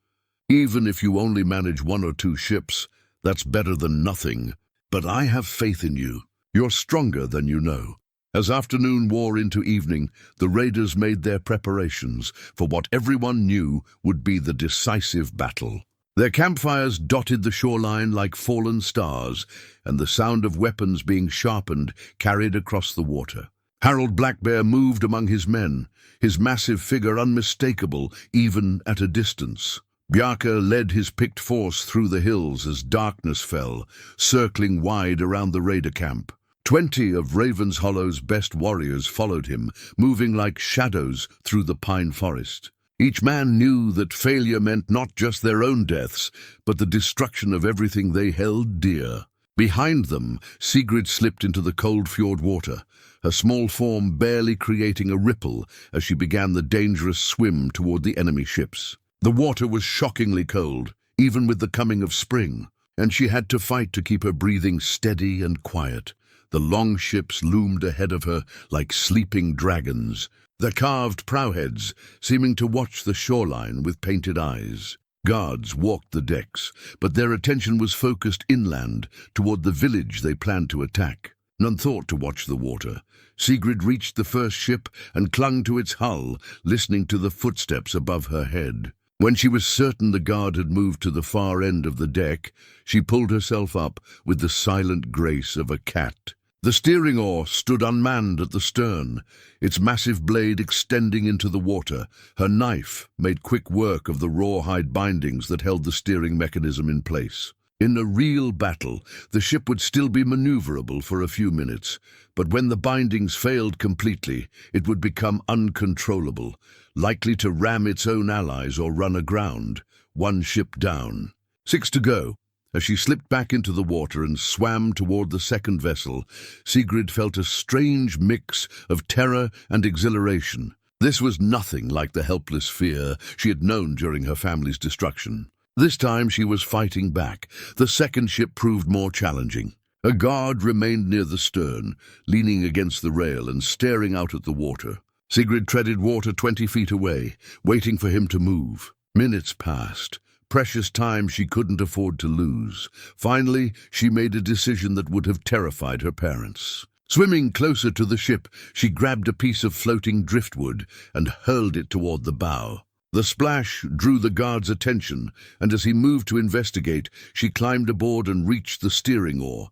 "Even if you only manage 1 or 2 ships, that's better than nothing. But I have faith in you. You're stronger than you know." As afternoon wore into evening, the raiders made their preparations for what everyone knew would be the decisive battle. Their campfires dotted the shoreline like fallen stars, and the sound of weapons being sharpened carried across the water. Harold Blackbear moved among his men, his massive figure unmistakable even at a distance. Bjarke led his picked force through the hills as darkness fell, circling wide around the raider camp. 20 of Raven's Hollow's best warriors followed him, moving like shadows through the pine forest. Each man knew that failure meant not just their own deaths, but the destruction of everything they held dear. Behind them, Sigrid slipped into the cold fjord water, her small form barely creating a ripple as she began the dangerous swim toward the enemy ships. The water was shockingly cold, even with the coming of spring, and she had to fight to keep her breathing steady and quiet. The long ships loomed ahead of her like sleeping dragons, their carved prowheads seeming to watch the shoreline with painted eyes. Guards walked the decks, but their attention was focused inland toward the village they planned to attack. None thought to watch the water. Sigrid reached the first ship and clung to its hull, listening to the footsteps above her head. When she was certain the guard had moved to the far end of the deck, she pulled herself up with the silent grace of a cat. The steering oar stood unmanned at the stern, its massive blade extending into the water. Her knife made quick work of the rawhide bindings that held the steering mechanism in place. In a real battle, the ship would still be maneuverable for a few minutes, but when the bindings failed completely, it would become uncontrollable, likely to ram its own allies or run aground. 1 ship down. 6 to go. As she slipped back into the water and swam toward the second vessel, Sigrid felt a strange mix of terror and exhilaration. This was nothing like the helpless fear she had known during her family's destruction. This time she was fighting back. The second ship proved more challenging. A guard remained near the stern, leaning against the rail and staring out at the water. Sigrid treaded water 20 feet away, waiting for him to move. Minutes passed. Precious time she couldn't afford to lose. Finally, she made a decision that would have terrified her parents. Swimming closer to the ship, she grabbed a piece of floating driftwood and hurled it toward the bow. The splash drew the guard's attention, and as he moved to investigate, she climbed aboard and reached the steering oar.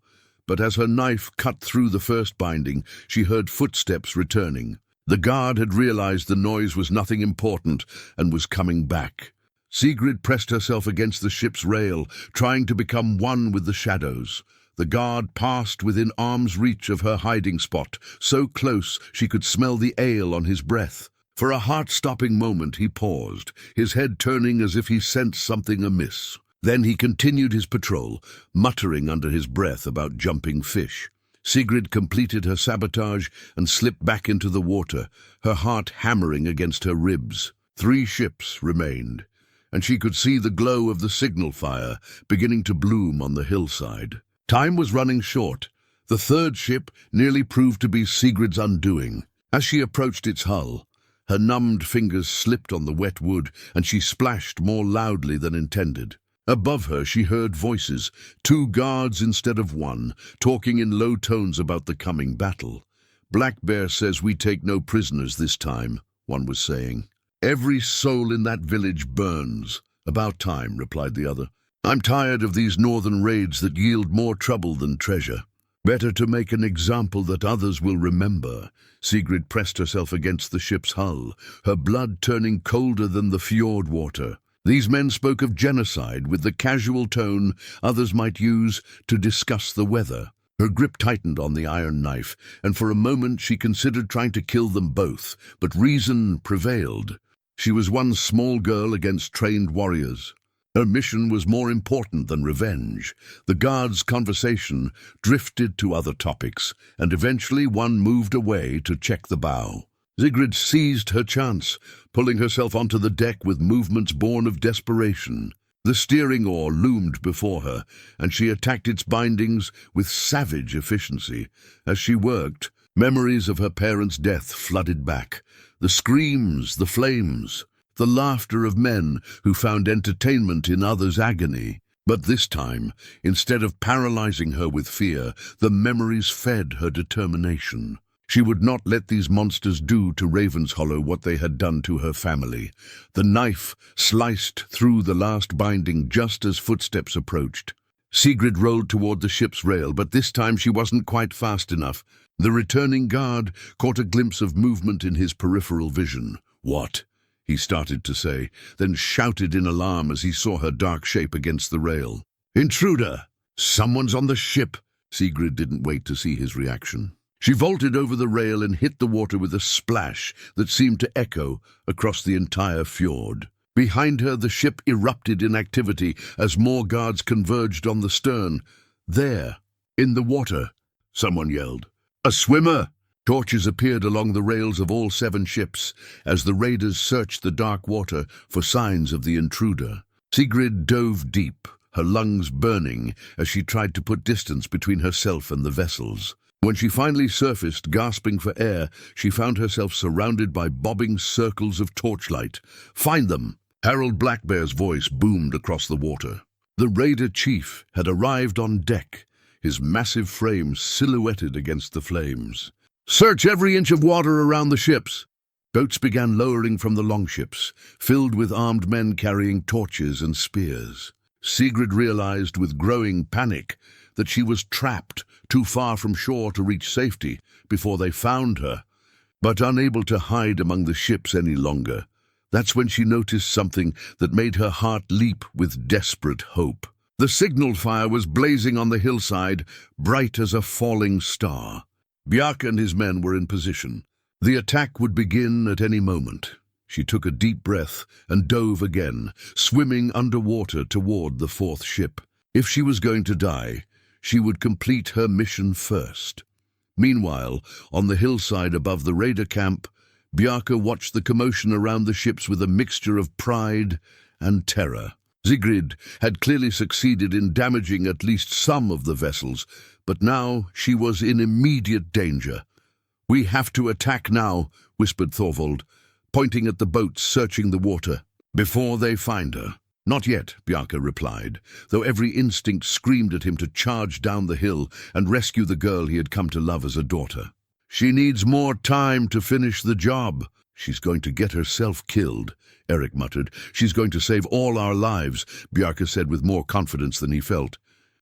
but as her knife cut through the first binding, she heard footsteps returning. The guard had realized the noise was nothing important and was coming back. Sigrid pressed herself against the ship's rail, trying to become one with the shadows. The guard passed within arm's reach of her hiding spot, so close she could smell the ale on his breath. For a heart-stopping moment he paused, his head turning as if he sensed something amiss. Then he continued his patrol, muttering under his breath about jumping fish. Sigrid completed her sabotage and slipped back into the water, her heart hammering against her ribs. 3 ships remained, and she could see the glow of the signal fire beginning to bloom on the hillside. Time was running short. The 3rd ship nearly proved to be Sigrid's undoing. As she approached its hull, her numbed fingers slipped on the wet wood, and she splashed more loudly than intended. Above her she heard voices, 2 guards instead of 1, talking in low tones about the coming battle. "Black Bear says we take no prisoners this time," one was saying. "Every soul in that village burns." "About time," replied the other. "I'm tired of these northern raids that yield more trouble than treasure. Better to make an example that others will remember." Sigrid pressed herself against the ship's hull, her blood turning colder than the fjord water. These men spoke of genocide with the casual tone others might use to discuss the weather. Her grip tightened on the iron knife, and for a moment she considered trying to kill them both, but reason prevailed. She was one small girl against trained warriors. Her mission was more important than revenge. The guards' conversation drifted to other topics, and eventually one moved away to check the bow. Sigrid seized her chance, pulling herself onto the deck with movements born of desperation. The steering oar loomed before her, and she attacked its bindings with savage efficiency. As she worked, memories of her parents' death flooded back. The screams, the flames, the laughter of men who found entertainment in others' agony. But this time, instead of paralyzing her with fear, the memories fed her determination. She would not let these monsters do to Ravenshollow what they had done to her family. The knife sliced through the last binding just as footsteps approached. Sigrid rolled toward the ship's rail, but this time she wasn't quite fast enough. The returning guard caught a glimpse of movement in his peripheral vision. "What?" he started to say, then shouted in alarm as he saw her dark shape against the rail. "Intruder! Someone's on the ship!" Sigrid didn't wait to see his reaction. She vaulted over the rail and hit the water with a splash that seemed to echo across the entire fjord. Behind her, the ship erupted in activity as more guards converged on the stern. "There, in the water," someone yelled. "A swimmer!" Torches appeared along the rails of all 7 ships as the raiders searched the dark water for signs of the intruder. Sigrid dove deep, her lungs burning as she tried to put distance between herself and the vessels. When she finally surfaced, gasping for air, she found herself surrounded by bobbing circles of torchlight. "Find them!" Harold Blackbear's voice boomed across the water. The raider chief had arrived on deck, his massive frame silhouetted against the flames. "Search every inch of water around the ships!" Boats began lowering from the longships, filled with armed men carrying torches and spears. Sigrid realized with growing panic that she was trapped too far from shore to reach safety before they found her, but unable to hide among the ships any longer. That's when she noticed something that made her heart leap with desperate hope. The signal fire was blazing on the hillside, bright as a falling star. Bjarke and his men were in position. The attack would begin at any moment. She took a deep breath and dove again, swimming underwater toward the 4th ship. If she was going to die, she would complete her mission first. Meanwhile, on the hillside above the raider camp, Bjarke watched the commotion around the ships with a mixture of pride and terror. Sigrid had clearly succeeded in damaging at least some of the vessels, but now she was in immediate danger. "We have to attack now," whispered Thorvald, pointing at the boats searching the water. "Before they find her." "Not yet," Bjarke replied, though every instinct screamed at him to charge down the hill and rescue the girl he had come to love as a daughter. "She needs more time to finish the job." "She's going to get herself killed," Eric muttered. "She's going to save all our lives," Bjarke said with more confidence than he felt.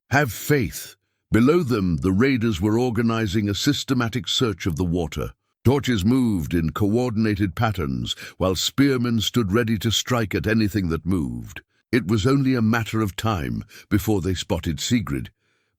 "Have faith," Below them, the raiders were organizing a systematic search of the water. Torches moved in coordinated patterns, while spearmen stood ready to strike at anything that moved. It was only a matter of time before they spotted Sigrid,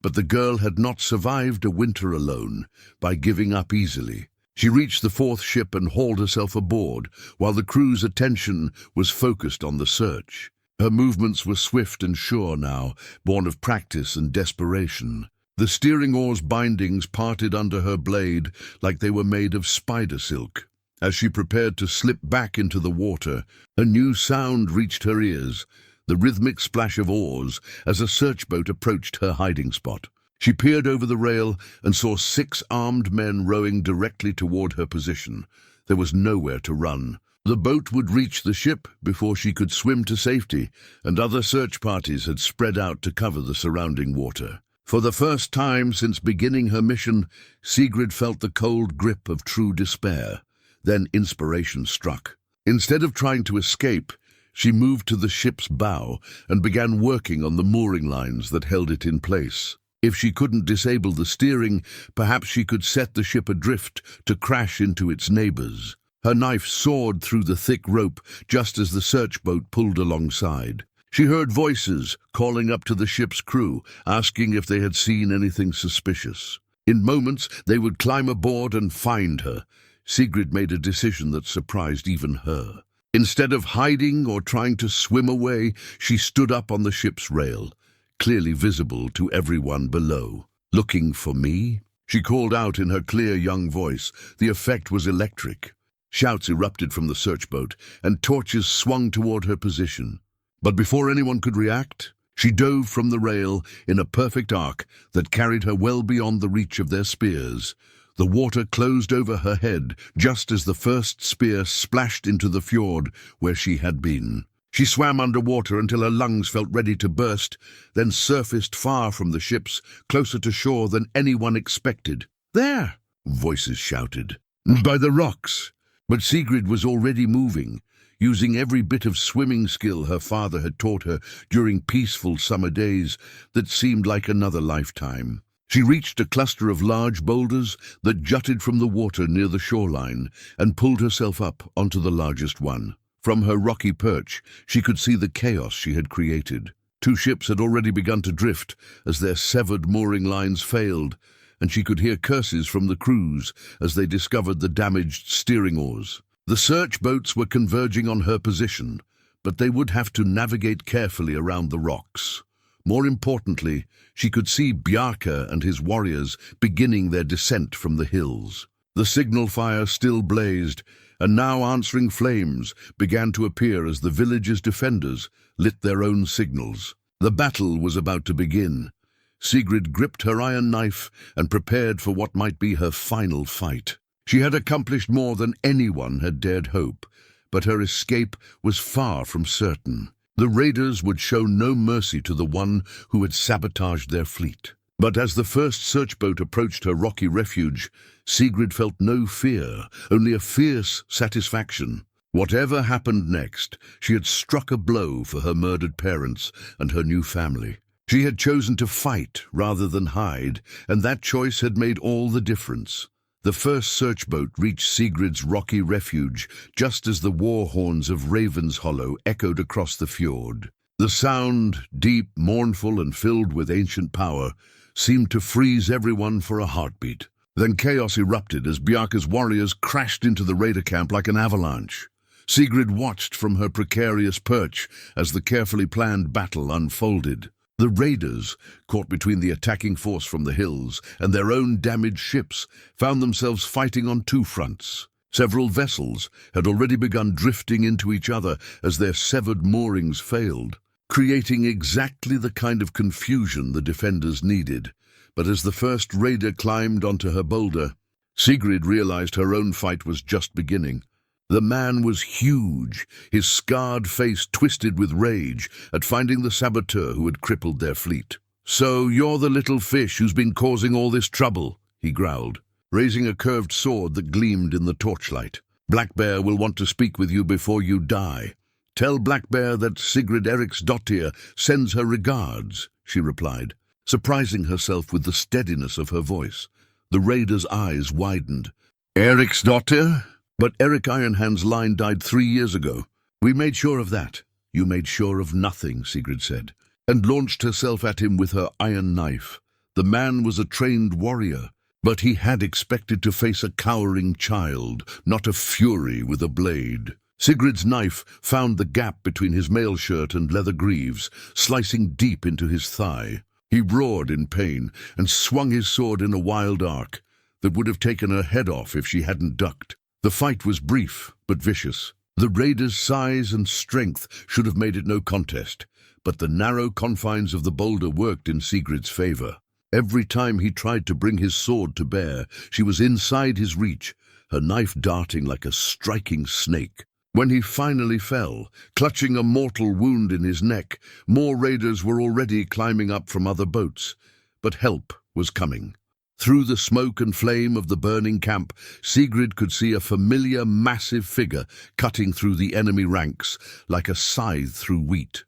but the girl had not survived a winter alone by giving up easily. She reached the fourth ship and hauled herself aboard, while the crew's attention was focused on the search. Her movements were swift and sure now, born of practice and desperation. The steering oar's bindings parted under her blade like they were made of spider silk. As she prepared to slip back into the water, a new sound reached her ears, the rhythmic splash of oars as a search boat approached her hiding spot. She peered over the rail and saw 6 armed men rowing directly toward her position. There was nowhere to run. The boat would reach the ship before she could swim to safety, and other search parties had spread out to cover the surrounding water. For the first time since beginning her mission, Sigrid felt the cold grip of true despair. Then inspiration struck. Instead of trying to escape, she moved to the ship's bow and began working on the mooring lines that held it in place. If she couldn't disable the steering, perhaps she could set the ship adrift to crash into its neighbors. Her knife soared through the thick rope just as the search boat pulled alongside. She heard voices calling up to the ship's crew, asking if they had seen anything suspicious. In moments, they would climb aboard and find her. Sigrid made a decision that surprised even her. Instead of hiding or trying to swim away, she stood up on the ship's rail, clearly visible to everyone below. "Looking for me?" she called out in her clear young voice. The effect was electric. Shouts erupted from the search boat, and torches swung toward her position. But before anyone could react, she dove from the rail in a perfect arc that carried her well beyond the reach of their spears. The water closed over her head just as the first spear splashed into the fjord where she had been. She swam underwater until her lungs felt ready to burst, then surfaced far from the ships, closer to shore than anyone expected. "There!" voices shouted. "By the rocks!" But Sigrid was already moving, using every bit of swimming skill her father had taught her during peaceful summer days that seemed like another lifetime. She reached a cluster of large boulders that jutted from the water near the shoreline and pulled herself up onto the largest one. From her rocky perch, she could see the chaos she had created. 2 ships had already begun to drift as their severed mooring lines failed, and she could hear curses from the crews as they discovered the damaged steering oars. The search boats were converging on her position, but they would have to navigate carefully around the rocks. More importantly, she could see Bjarke and his warriors beginning their descent from the hills. The signal fire still blazed, and now answering flames began to appear as the village's defenders lit their own signals. The battle was about to begin. Sigrid gripped her iron knife and prepared for what might be her final fight. She had accomplished more than anyone had dared hope, but her escape was far from certain. The raiders would show no mercy to the one who had sabotaged their fleet. But as the first search boat approached her rocky refuge, Sigrid felt no fear, only a fierce satisfaction. Whatever happened next, she had struck a blow for her murdered parents and her new family. She had chosen to fight rather than hide, and that choice had made all the difference. The first search boat reached Sigrid's rocky refuge just as the war horns of Raven's Hollow echoed across the fjord. The sound, deep, mournful, and filled with ancient power, seemed to freeze everyone for a heartbeat. Then chaos erupted as Bjarke's warriors crashed into the raider camp like an avalanche. Sigrid watched from her precarious perch as the carefully planned battle unfolded. The raiders, caught between the attacking force from the hills and their own damaged ships, found themselves fighting on 2 fronts. Several vessels had already begun drifting into each other as their severed moorings failed, creating exactly the kind of confusion the defenders needed. But as the first raider climbed onto her boulder, Sigrid realized her own fight was just beginning. The man was huge, his scarred face twisted with rage at finding the saboteur who had crippled their fleet. "So you're the little fish who's been causing all this trouble," he growled, raising a curved sword that gleamed in the torchlight. "Blackbear will want to speak with you before you die." "Tell Blackbear that Sigrid Eriksdottir sends her regards," she replied. surprising herself with the steadiness of her voice. The raider's eyes widened. "Eric's daughter? But Eric Ironhand's line died 3 years ago. We made sure of that." "You made sure of nothing," Sigrid said, and launched herself at him with her iron knife. The man was a trained warrior, but he had expected to face a cowering child, not a fury with a blade. Sigrid's knife found the gap between his mail shirt and leather greaves, slicing deep into his thigh. He roared in pain and swung his sword in a wild arc that would have taken her head off if she hadn't ducked. The fight was brief but vicious. The raider's size and strength should have made it no contest, but the narrow confines of the boulder worked in Sigrid's favor. Every time he tried to bring his sword to bear, she was inside his reach, her knife darting like a striking snake. When he finally fell, clutching a mortal wound in his neck, more raiders were already climbing up from other boats. But help was coming. Through the smoke and flame of the burning camp, Sigrid could see a familiar, massive figure cutting through the enemy ranks like a scythe through wheat.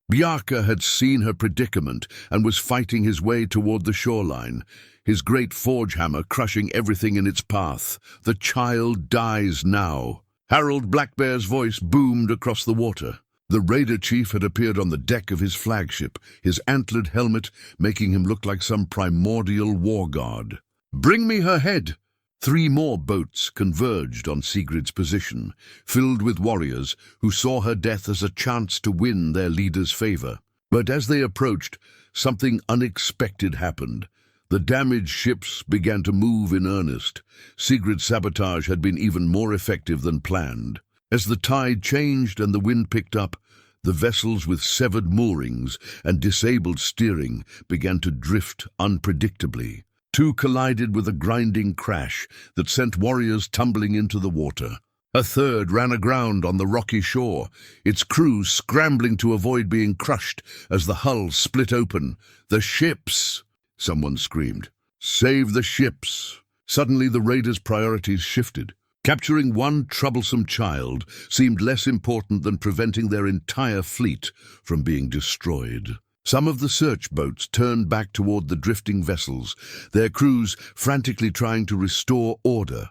Bjarke had seen her predicament and was fighting his way toward the shoreline, his great forge hammer crushing everything in its path. "The child dies now." Harald Blackbear's voice boomed across the water. The raider chief had appeared on the deck of his flagship, his antlered helmet making him look like some primordial war god. "Bring me her head!" 3 more boats converged on Sigrid's position, filled with warriors who saw her death as a chance to win their leader's favor. But as they approached, something unexpected happened. The damaged ships began to move in earnest. Sigrid's sabotage had been even more effective than planned. As the tide changed and the wind picked up, the vessels with severed moorings and disabled steering began to drift unpredictably. 2 collided with a grinding crash that sent warriors tumbling into the water. A third ran aground on the rocky shore, its crews scrambling to avoid being crushed as the hull split open. "The ships!" someone screamed. "Save the ships!" Suddenly the raiders' priorities shifted. Capturing one troublesome child seemed less important than preventing their entire fleet from being destroyed. Some of the search boats turned back toward the drifting vessels, their crews frantically trying to restore order.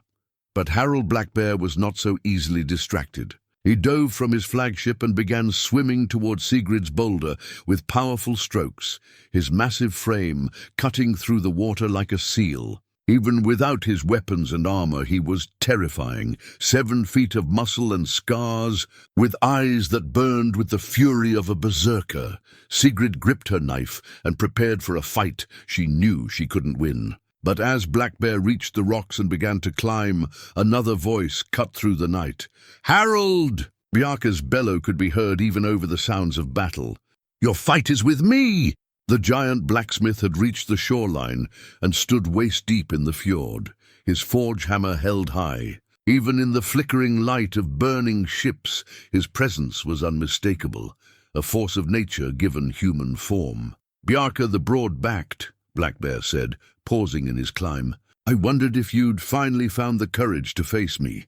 But Harald Blackbear was not so easily distracted. He dove from his flagship and began swimming toward Sigrid's boulder with powerful strokes, his massive frame cutting through the water like a seal. Even without his weapons and armor, he was terrifying. 7 feet of muscle and scars, with eyes that burned with the fury of a berserker. Sigrid gripped her knife and prepared for a fight she knew she couldn't win. But as Blackbear reached the rocks and began to climb, another voice cut through the night. "Harold!" Bjarke's bellow could be heard even over the sounds of battle. "Your fight is with me!" The giant blacksmith had reached the shoreline and stood waist-deep in the fjord, his forge hammer held high. Even in the flickering light of burning ships, his presence was unmistakable, a force of nature given human form. "Bjarke the Broad-Backed," Blackbear said, pausing in his climb. "I wondered if you'd finally found the courage to face me."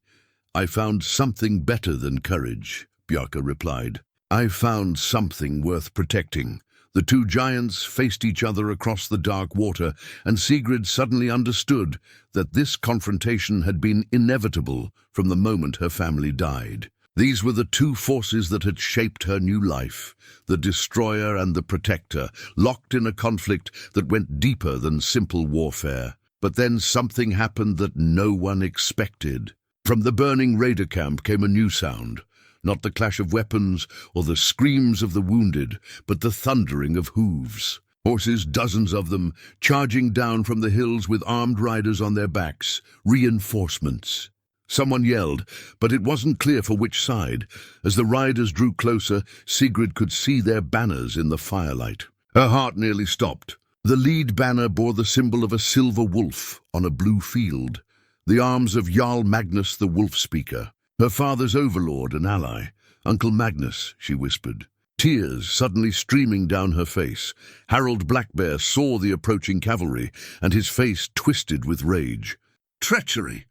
"I found something better than courage," Bjarke replied. "I found something worth protecting." The 2 giants faced each other across the dark water, and Sigrid suddenly understood that this confrontation had been inevitable from the moment her family died. These were the 2 forces that had shaped her new life, the destroyer and the protector, locked in a conflict that went deeper than simple warfare. But then something happened that no one expected. From the burning raider camp came a new sound. Not the clash of weapons or the screams of the wounded, but the thundering of hooves. Horses, dozens of them, charging down from the hills with armed riders on their backs. Reinforcements. Someone yelled, but it wasn't clear for which side. As the riders drew closer, Sigrid could see their banners in the firelight. Her heart nearly stopped. The lead banner bore the symbol of a silver wolf on a blue field, the arms of Jarl Magnus the Wolf Speaker. Her father's overlord and ally, Uncle Magnus, she whispered. Tears suddenly streaming down her face. Harald Blackbear saw the approaching cavalry, and his face twisted with rage. Treachery!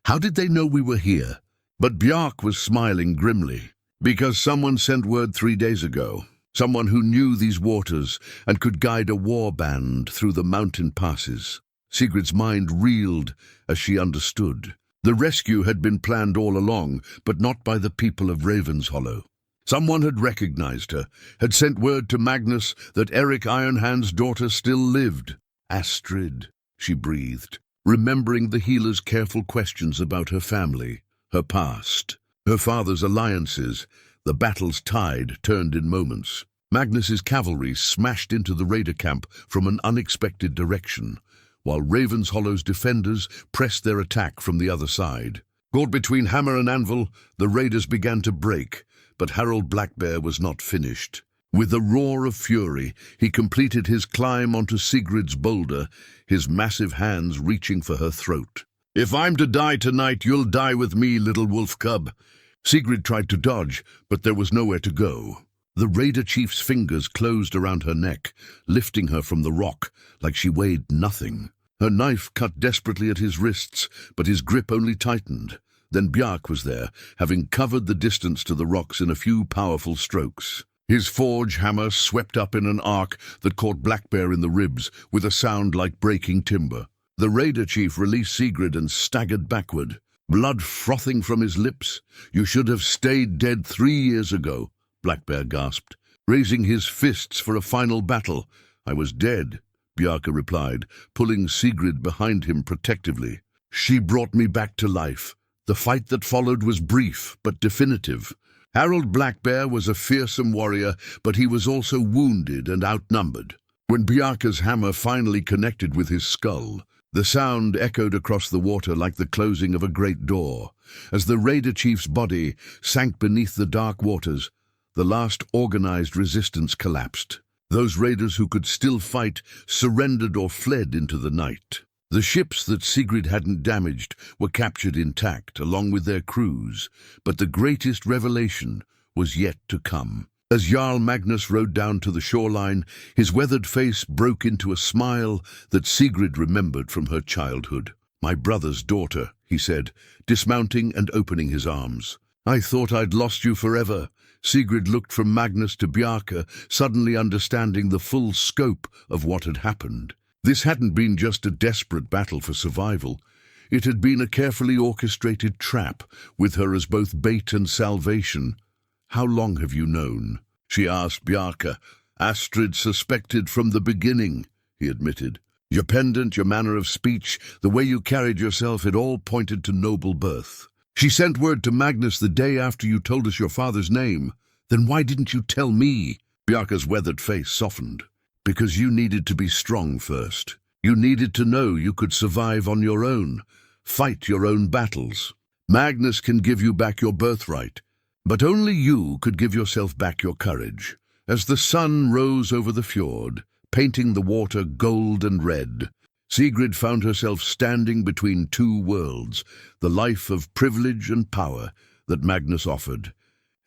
How did they know we were here? But Bjarke was smiling grimly. Because someone sent word 3 days ago. someone who knew these waters and could guide a war band through the mountain passes. Sigrid's mind reeled as she understood. The rescue had been planned all along, but not by the people of Ravenshollow. Someone had recognized her, had sent word to Magnus that Eric Ironhand's daughter still lived. Astrid, she breathed, remembering the healer's careful questions about her family, her past, her father's alliances. The battle's tide turned in moments. Magnus's cavalry smashed into the raider camp from an unexpected direction, while Ravenshollow's defenders pressed their attack from the other side. Caught between hammer and anvil, the raiders began to break, but Harold Blackbear was not finished. With a roar of fury, he completed his climb onto Sigrid's boulder, his massive hands reaching for her throat. "If I'm to die tonight, you'll die with me, little wolf cub." Sigrid tried to dodge, but there was nowhere to go. The raider chief's fingers closed around her neck, lifting her from the rock like she weighed nothing. Her knife cut desperately at his wrists, but his grip only tightened. Then Bjarke was there, having covered the distance to the rocks in a few powerful strokes. His forge hammer swept up in an arc that caught Blackbear in the ribs, with a sound like breaking timber. The raider chief released Sigrid and staggered backward, blood frothing from his lips. "You should have stayed dead 3 years ago," Blackbear gasped, raising his fists for a final battle. "I was dead," Bjarke replied, pulling Sigrid behind him protectively. "She brought me back to life." The fight that followed was brief but definitive. Harold Blackbear was a fearsome warrior, but he was also wounded and outnumbered. When Bjarke's hammer finally connected with his skull, the sound echoed across the water like the closing of a great door. As the raider chief's body sank beneath the dark waters, the last organized resistance collapsed. Those raiders who could still fight surrendered or fled into the night. The ships that Sigrid hadn't damaged were captured intact, along with their crews, but the greatest revelation was yet to come. As Jarl Magnus rode down to the shoreline, his weathered face broke into a smile that Sigrid remembered from her childhood. "My brother's daughter," he said, dismounting and opening his arms. "I thought I'd lost you forever." Sigrid looked from Magnus to Bjarke, suddenly understanding the full scope of what had happened. This hadn't been just a desperate battle for survival. It had been a carefully orchestrated trap, with her as both bait and salvation. "How long have you known?" she asked Bjarke. "Astrid suspected from the beginning," he admitted. "Your pendant, your manner of speech, the way you carried yourself, it all pointed to noble birth. She sent word to Magnus the day after you told us your father's name. Then why didn't you tell me?" Bjarke's weathered face softened. "Because you needed to be strong first. You needed to know you could survive on your own, fight your own battles. Magnus can give you back your birthright, but only you could give yourself back your courage." As the sun rose over the fjord, painting the water gold and red, Sigrid found herself standing between two worlds, the life of privilege and power that Magnus offered,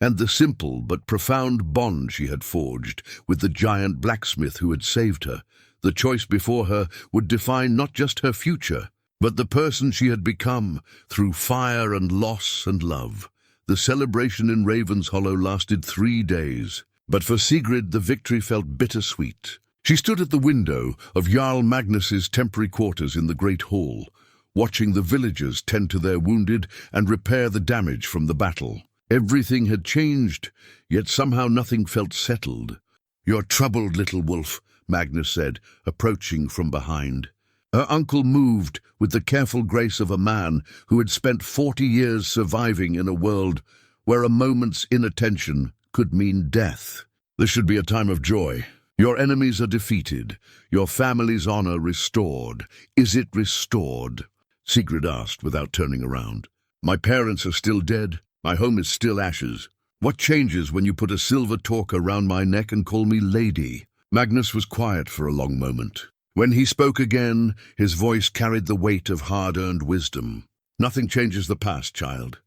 and the simple but profound bond she had forged with the giant blacksmith who had saved her. The choice before her would define not just her future, but the person she had become through fire and loss and love. The celebration in Ravenshollow lasted 3 days, but for Sigrid the victory felt bittersweet. She stood at the window of Jarl Magnus's temporary quarters in the great hall, watching the villagers tend to their wounded and repair the damage from the battle. Everything had changed, yet somehow nothing felt settled. "You're troubled, little wolf," Magnus said, approaching from behind. Her uncle moved with the careful grace of a man who had spent 40 years surviving in a world where a moment's inattention could mean death. "This should be a time of joy. Your enemies are defeated, your family's honor restored. Is it restored?" Sigrid asked without turning around. "My parents are still dead. My home is still ashes. What changes when you put a silver torque around my neck and call me lady?" Magnus was quiet for a long moment. When he spoke again, his voice carried the weight of hard-earned wisdom. "Nothing changes the past, child.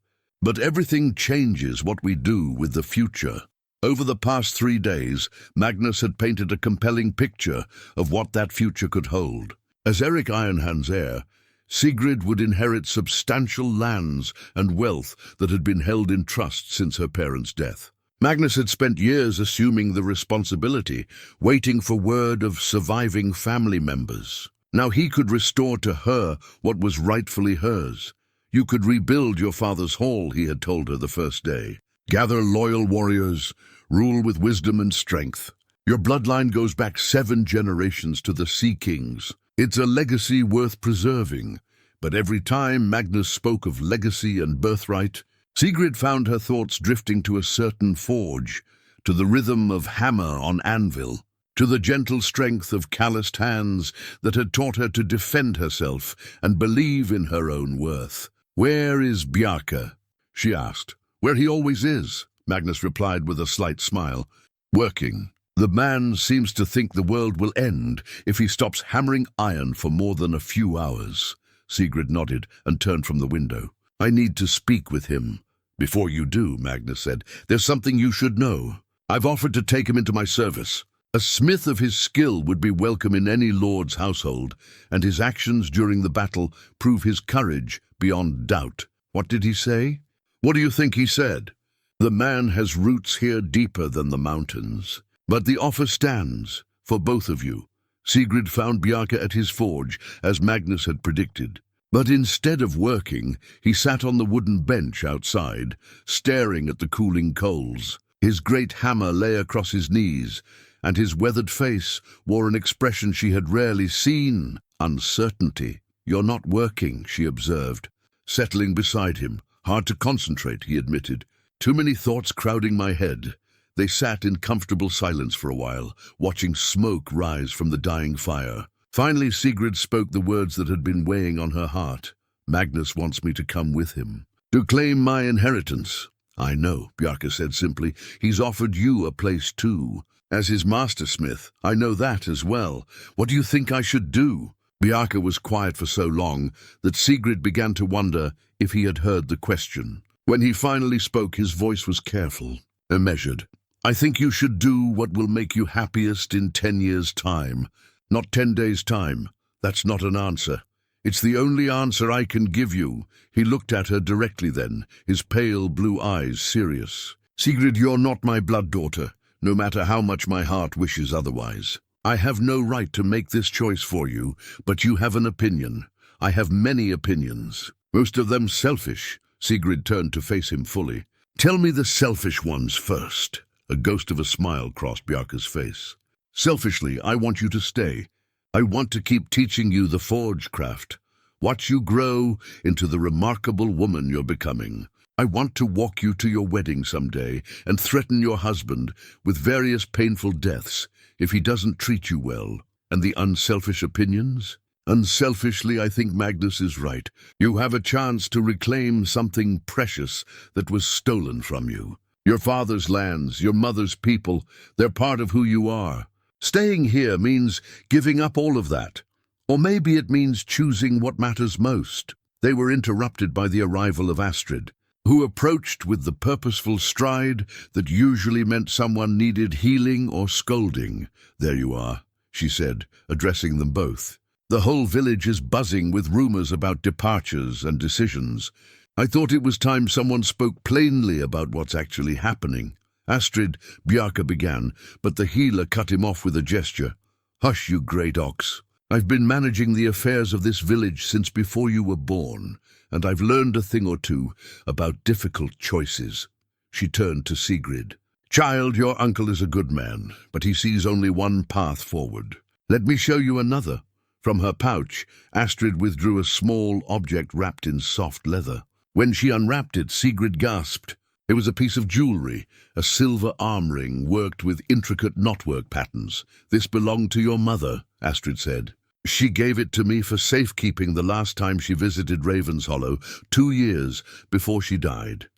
But everything changes what we do with the future." Over the past 3 days, Magnus had painted a compelling picture of what that future could hold. As Eric Ironhand's heir, Sigrid would inherit substantial lands and wealth that had been held in trust since her parents' death. Magnus had spent years assuming the responsibility, waiting for word of surviving family members. Now he could restore to her what was rightfully hers. You could rebuild your father's hall, he had told her the first day. Gather loyal warriors, rule with wisdom and strength. Your bloodline goes back 7 generations to the Sea Kings. It's a legacy worth preserving. But every time Magnus spoke of legacy and birthright, Sigrid found her thoughts drifting to a certain forge, to the rhythm of hammer on anvil, to the gentle strength of calloused hands that had taught her to defend herself and believe in her own worth. "Where is Bjarke?" she asked. "Where he always is," Magnus replied with a slight smile. "Working. The man seems to think the world will end if he stops hammering iron for more than a few hours." Sigrid nodded and turned from the window. "I need to speak with him." "Before you do," Magnus said, "there's something you should know. I've offered to take him into my service. A smith of his skill would be welcome in any lord's household, and his actions during the battle prove his courage beyond doubt." "What did he say?" "What do you think he said?" "The man has roots here deeper than the mountains. But the offer stands, for both of you." Sigrid found Bjarke at his forge, as Magnus had predicted. But instead of working, he sat on the wooden bench outside, staring at the cooling coals. His great hammer lay across his knees, and his weathered face wore an expression she had rarely seen: uncertainty. "You're not working," she observed, settling beside him. "Hard to concentrate," he admitted. "Too many thoughts crowding my head." They sat in comfortable silence for a while, watching smoke rise from the dying fire. Finally, Sigrid spoke the words that had been weighing on her heart. "Magnus wants me to come with him, to claim my inheritance." "I know," Bjarke said simply. "He's offered you a place too. As his master smith, I know that as well. What do you think I should do?" Bjarke was quiet for so long that Sigrid began to wonder if he had heard the question. When he finally spoke, his voice was careful and measured. "I think you should do what will make you happiest in 10 years' time, not 10 days' time. That's not an answer. It's the only answer I can give you." He looked at her directly then, his pale blue eyes serious. "Sigrid, you're not my blood daughter, no matter how much my heart wishes otherwise. I have no right to make this choice for you, but you have an opinion. I have many opinions, most of them selfish." Sigrid turned to face him fully. "Tell me the selfish ones first." A ghost of a smile crossed Bjarke's face. "Selfishly, I want you to stay. I want to keep teaching you the forge craft. Watch you grow into the remarkable woman you're becoming. I want to walk you to your wedding someday and threaten your husband with various painful deaths if he doesn't treat you well. And the unselfish opinions? Unselfishly, I think Magnus is right. You have a chance to reclaim something precious that was stolen from you. Your father's lands, your mother's people, they're part of who you are. Staying here means giving up all of that. Or maybe it means choosing what matters most." They were interrupted by the arrival of Astrid, who approached with the purposeful stride that usually meant someone needed healing or scolding. "There you are," she said, addressing them both. "The whole village is buzzing with rumors about departures and decisions. I thought it was time someone spoke plainly about what's actually happening." "Astrid," Bjarke began, but the healer cut him off with a gesture. "Hush, you great ox. I've been managing the affairs of this village since before you were born, and I've learned a thing or two about difficult choices." She turned to Sigrid. "Child, your uncle is a good man, but he sees only one path forward. Let me show you another." From her pouch, Astrid withdrew a small object wrapped in soft leather. When she unwrapped it, Sigrid gasped. It was a piece of jewelry, a silver arm ring worked with intricate knotwork patterns. "This belonged to your mother," Astrid said. "She gave it to me for safekeeping the last time she visited Raven's Hollow, 2 years before she died."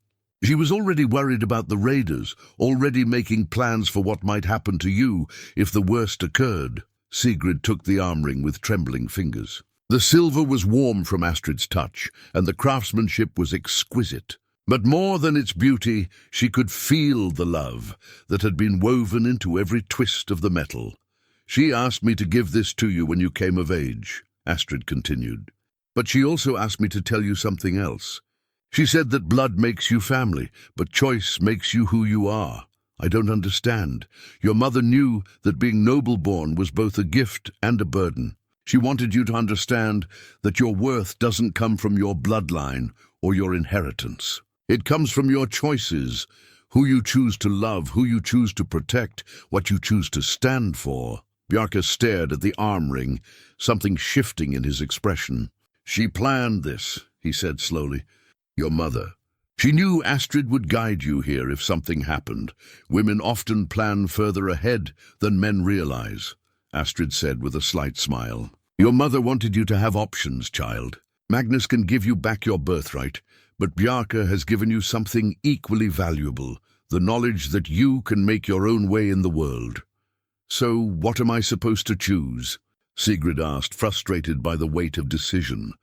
She was already worried about the raiders, already making plans for what might happen to you if the worst occurred. Sigrid took the arm ring with trembling fingers. The silver was warm from Astrid's touch, and the craftsmanship was exquisite. But more than its beauty, she could feel the love that had been woven into every twist of the metal. "She asked me to give this to you when you came of age," Astrid continued. "But she also asked me to tell you something else. She said that blood makes you family, but choice makes you who you are. I don't understand. Your mother knew that being noble-born was both a gift and a burden. She wanted you to understand that your worth doesn't come from your bloodline or your inheritance. It comes from your choices, who you choose to love, who you choose to protect, what you choose to stand for. Bjarke stared at the arm ring, something shifting in his expression. She planned this, he said slowly. Your mother. She knew Astrid would guide you here if something happened. Women often plan further ahead than men realize, Astrid said with a slight smile. Your mother wanted you to have options, child. Magnus can give you back your birthright, but Bjarke has given you something equally valuable, the knowledge that you can make your own way in the world. So what am I supposed to choose? Sigrid asked, frustrated by the weight of decision.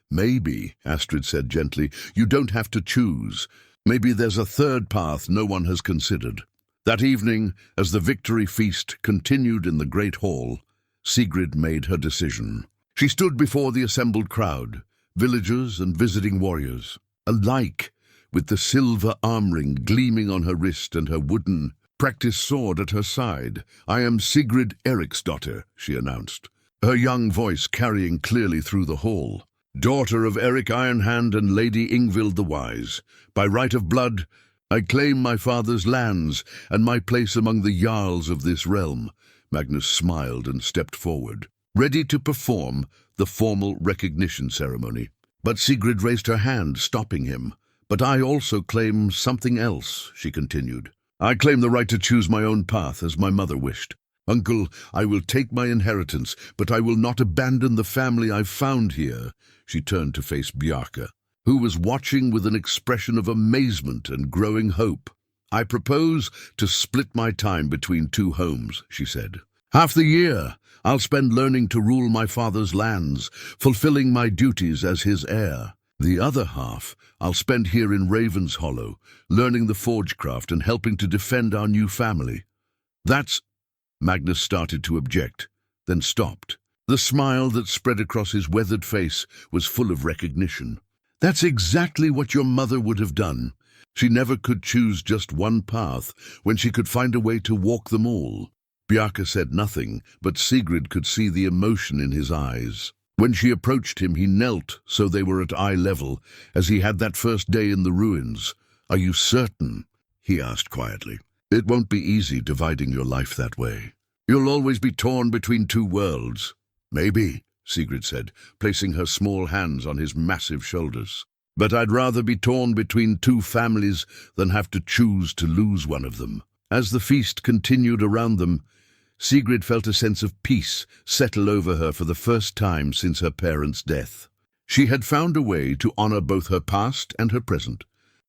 Maybe, Astrid said gently, you don't have to choose. Maybe there's a third path no one has considered. That evening, as the victory feast continued in the great hall, Sigrid made her decision. She stood before the assembled crowd, villagers and visiting warriors, alike, with the silver arm ring gleaming on her wrist and her wooden practice sword at her side. I am Sigrid Eriksdottir, she announced, her young voice carrying clearly through the hall. Daughter of Eric Ironhand and Lady Ingvild the Wise, by right of blood, I claim my father's lands and my place among the jarls of this realm. Magnus smiled and stepped forward, ready to perform the formal recognition ceremony. But Sigrid raised her hand, stopping him. But I also claim something else, she continued. I claim the right to choose my own path as my mother wished. Uncle, I will take my inheritance, but I will not abandon the family I've found here. She turned to face Bjarke, who was watching with an expression of amazement and growing hope. I propose to split my time between two homes, she said. Half the year I'll spend learning to rule my father's lands, fulfilling my duties as his heir. The other half I'll spend here in Raven's Hollow, learning the forgecraft and helping to defend our new family. That's... Magnus started to object, then stopped. The smile that spread across his weathered face was full of recognition. That's exactly what your mother would have done. She never could choose just one path when she could find a way to walk them all. Bjarke said nothing, but Sigrid could see the emotion in his eyes. When she approached him, he knelt so they were at eye level, as he had that first day in the ruins. Are you certain? He asked quietly. It won't be easy dividing your life that way. You'll always be torn between two worlds. Maybe, Sigrid said, placing her small hands on his massive shoulders. But I'd rather be torn between two families than have to choose to lose one of them. As the feast continued around them, Sigrid felt a sense of peace settle over her for the first time since her parents' death. She had found a way to honor both her past and her present,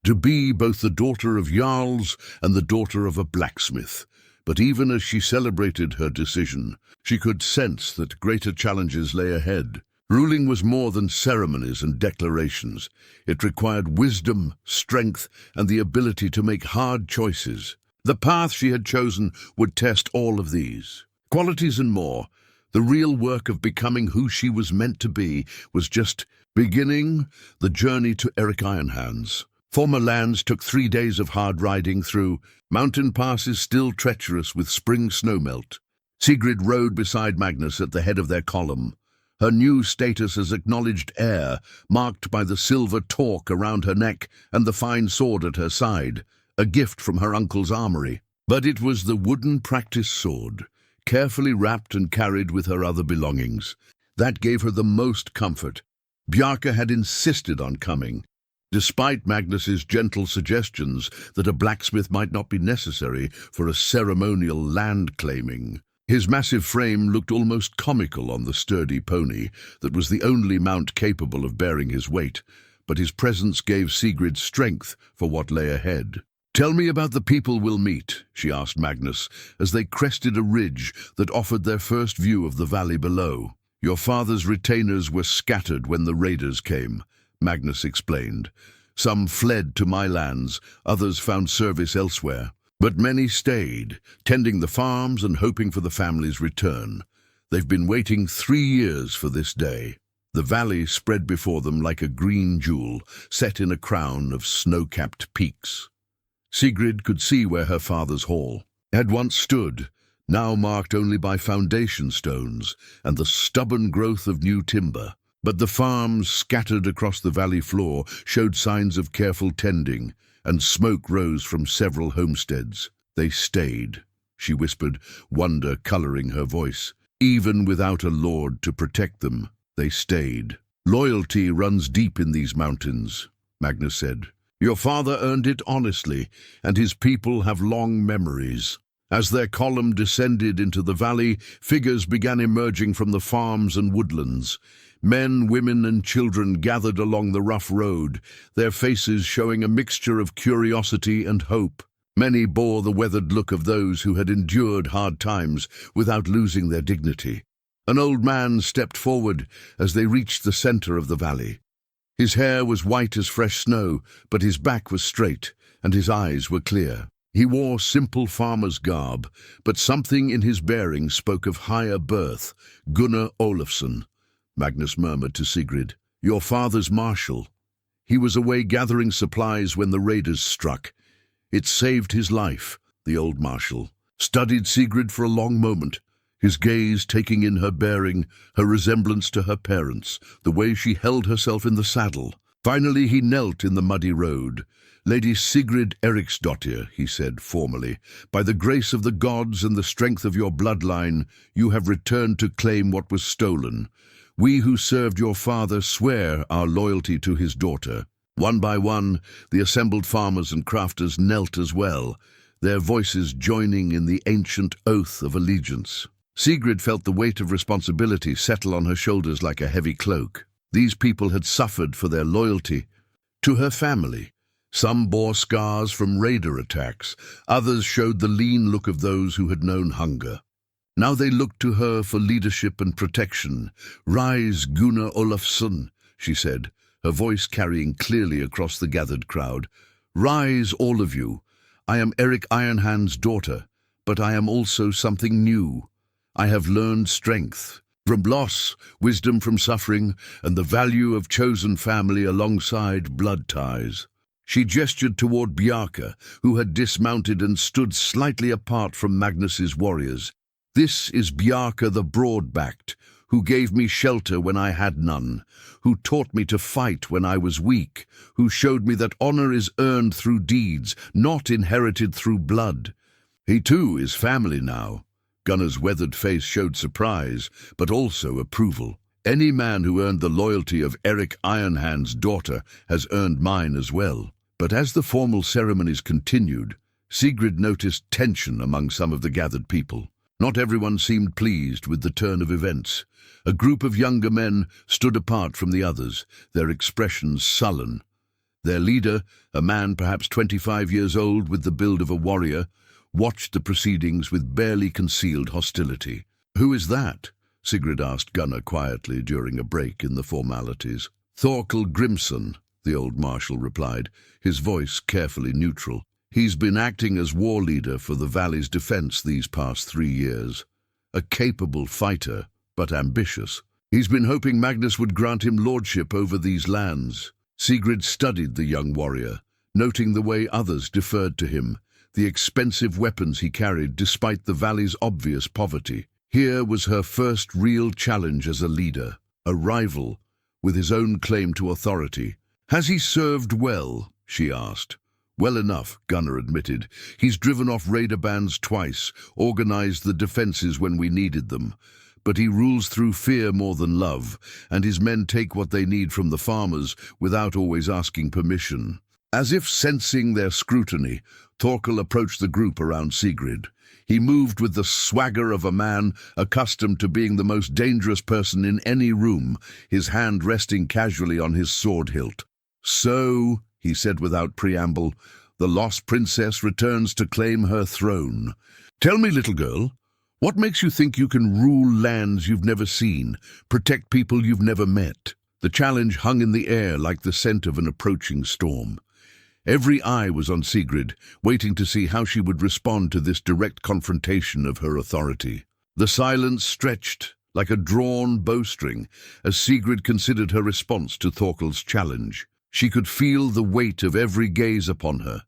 to be both the daughter of jarls and the daughter of a blacksmith. But even as she celebrated her decision, she could sense that greater challenges lay ahead. Ruling was more than ceremonies and declarations. It required wisdom, strength, and the ability to make hard choices. The path she had chosen would test all of these qualities and more. The real work of becoming who she was meant to be was just beginning the journey to Eric Ironhands. Former lands took 3 days of hard riding through mountain passes still treacherous with spring snowmelt. Sigrid rode beside Magnus at the head of their column, her new status as acknowledged heir marked by the silver torque around her neck and the fine sword at her side, a gift from her uncle's armory. But it was the wooden practice sword, carefully wrapped and carried with her other belongings, that gave her the most comfort. Bjarke had insisted on coming, despite Magnus's gentle suggestions that a blacksmith might not be necessary for a ceremonial land claiming. His massive frame looked almost comical on the sturdy pony that was the only mount capable of bearing his weight, but his presence gave Sigrid strength for what lay ahead. Tell me about the people we'll meet, she asked Magnus, as they crested a ridge that offered their first view of the valley below. Your father's retainers were scattered when the raiders came, Magnus explained. Some fled to my lands, others found service elsewhere. But many stayed, tending the farms and hoping for the family's return. They've been waiting 3 years for this day. The valley spread before them like a green jewel, set in a crown of snow-capped peaks. Sigrid could see where her father's hall had once stood, now marked only by foundation stones and the stubborn growth of new timber. But the farms scattered across the valley floor showed signs of careful tending, and smoke rose from several homesteads. They stayed, she whispered, wonder coloring her voice. Even without a lord to protect them, they stayed. Loyalty runs deep in these mountains, Magnus said. Your father earned it honestly, and his people have long memories. As their column descended into the valley, figures began emerging from the farms and woodlands. Men, women, and children gathered along the rough road, their faces showing a mixture of curiosity and hope. Many bore the weathered look of those who had endured hard times without losing their dignity. An old man stepped forward as they reached the center of the valley. His hair was white as fresh snow, but his back was straight, and his eyes were clear. He wore simple farmer's garb, but something in his bearing spoke of higher birth. Gunnar Olafsson, Magnus murmured to Sigrid. Your father's marshal. He was away gathering supplies when the raiders struck. It saved his life. The old marshal studied Sigrid for a long moment, his gaze taking in her bearing, her resemblance to her parents, the way she held herself in the saddle. Finally he knelt in the muddy road. Lady Sigrid Eriksdottir, he said formally, by the grace of the gods and the strength of your bloodline, you have returned to claim what was stolen. We who served your father swear our loyalty to his daughter. One by one, the assembled farmers and crafters knelt as well, their voices joining in the ancient oath of allegiance. Sigrid felt the weight of responsibility settle on her shoulders like a heavy cloak. These people had suffered for their loyalty to her family. Some bore scars from raider attacks, others showed the lean look of those who had known hunger. Now they looked to her for leadership and protection. Rise, Gunnar Olafsson, she said, her voice carrying clearly across the gathered crowd. Rise, all of you. I am Eric Ironhand's daughter, but I am also something new. I have learned strength from loss, wisdom from suffering, and the value of chosen family alongside blood ties. She gestured toward Bjarke, who had dismounted and stood slightly apart from Magnus's warriors. This is Bjarke the Broad-Backed, who gave me shelter when I had none, who taught me to fight when I was weak, who showed me that honor is earned through deeds, not inherited through blood. He too is family now. Gunnar's weathered face showed surprise, but also approval. Any man who earned the loyalty of Eric Ironhand's daughter has earned mine as well. But as the formal ceremonies continued, Sigrid noticed tension among some of the gathered people. Not everyone seemed pleased with the turn of events. A group of younger men stood apart from the others, their expressions sullen. Their leader, a man perhaps 25 years old with the build of a warrior, watched the proceedings with barely concealed hostility. Who is that? Sigrid asked Gunnar quietly during a break in the formalities. Thorkel Grimson, the old marshal replied, his voice carefully neutral. He's been acting as war leader for the valley's defense these past 3 years. A capable fighter, but ambitious. He's been hoping Magnus would grant him lordship over these lands. Sigrid studied the young warrior, noting the way others deferred to him, the expensive weapons he carried despite the valley's obvious poverty. Here was her first real challenge as a leader, a rival with his own claim to authority. Has he served well? She asked. Well enough, Gunnar admitted. He's driven off raider bands twice, organized the defenses when we needed them. But he rules through fear more than love, and his men take what they need from the farmers without always asking permission. As if sensing their scrutiny, Thorkel approached the group around Sigrid. He moved with the swagger of a man accustomed to being the most dangerous person in any room, his hand resting casually on his sword hilt. So, he said without preamble, the lost princess returns to claim her throne. Tell me, little girl, what makes you think you can rule lands you've never seen, protect people you've never met? The challenge hung in the air like the scent of an approaching storm. Every eye was on Sigrid, waiting to see how she would respond to this direct confrontation of her authority. The silence stretched like a drawn bowstring as Sigrid considered her response to Thorkel's challenge. She could feel the weight of every gaze upon her,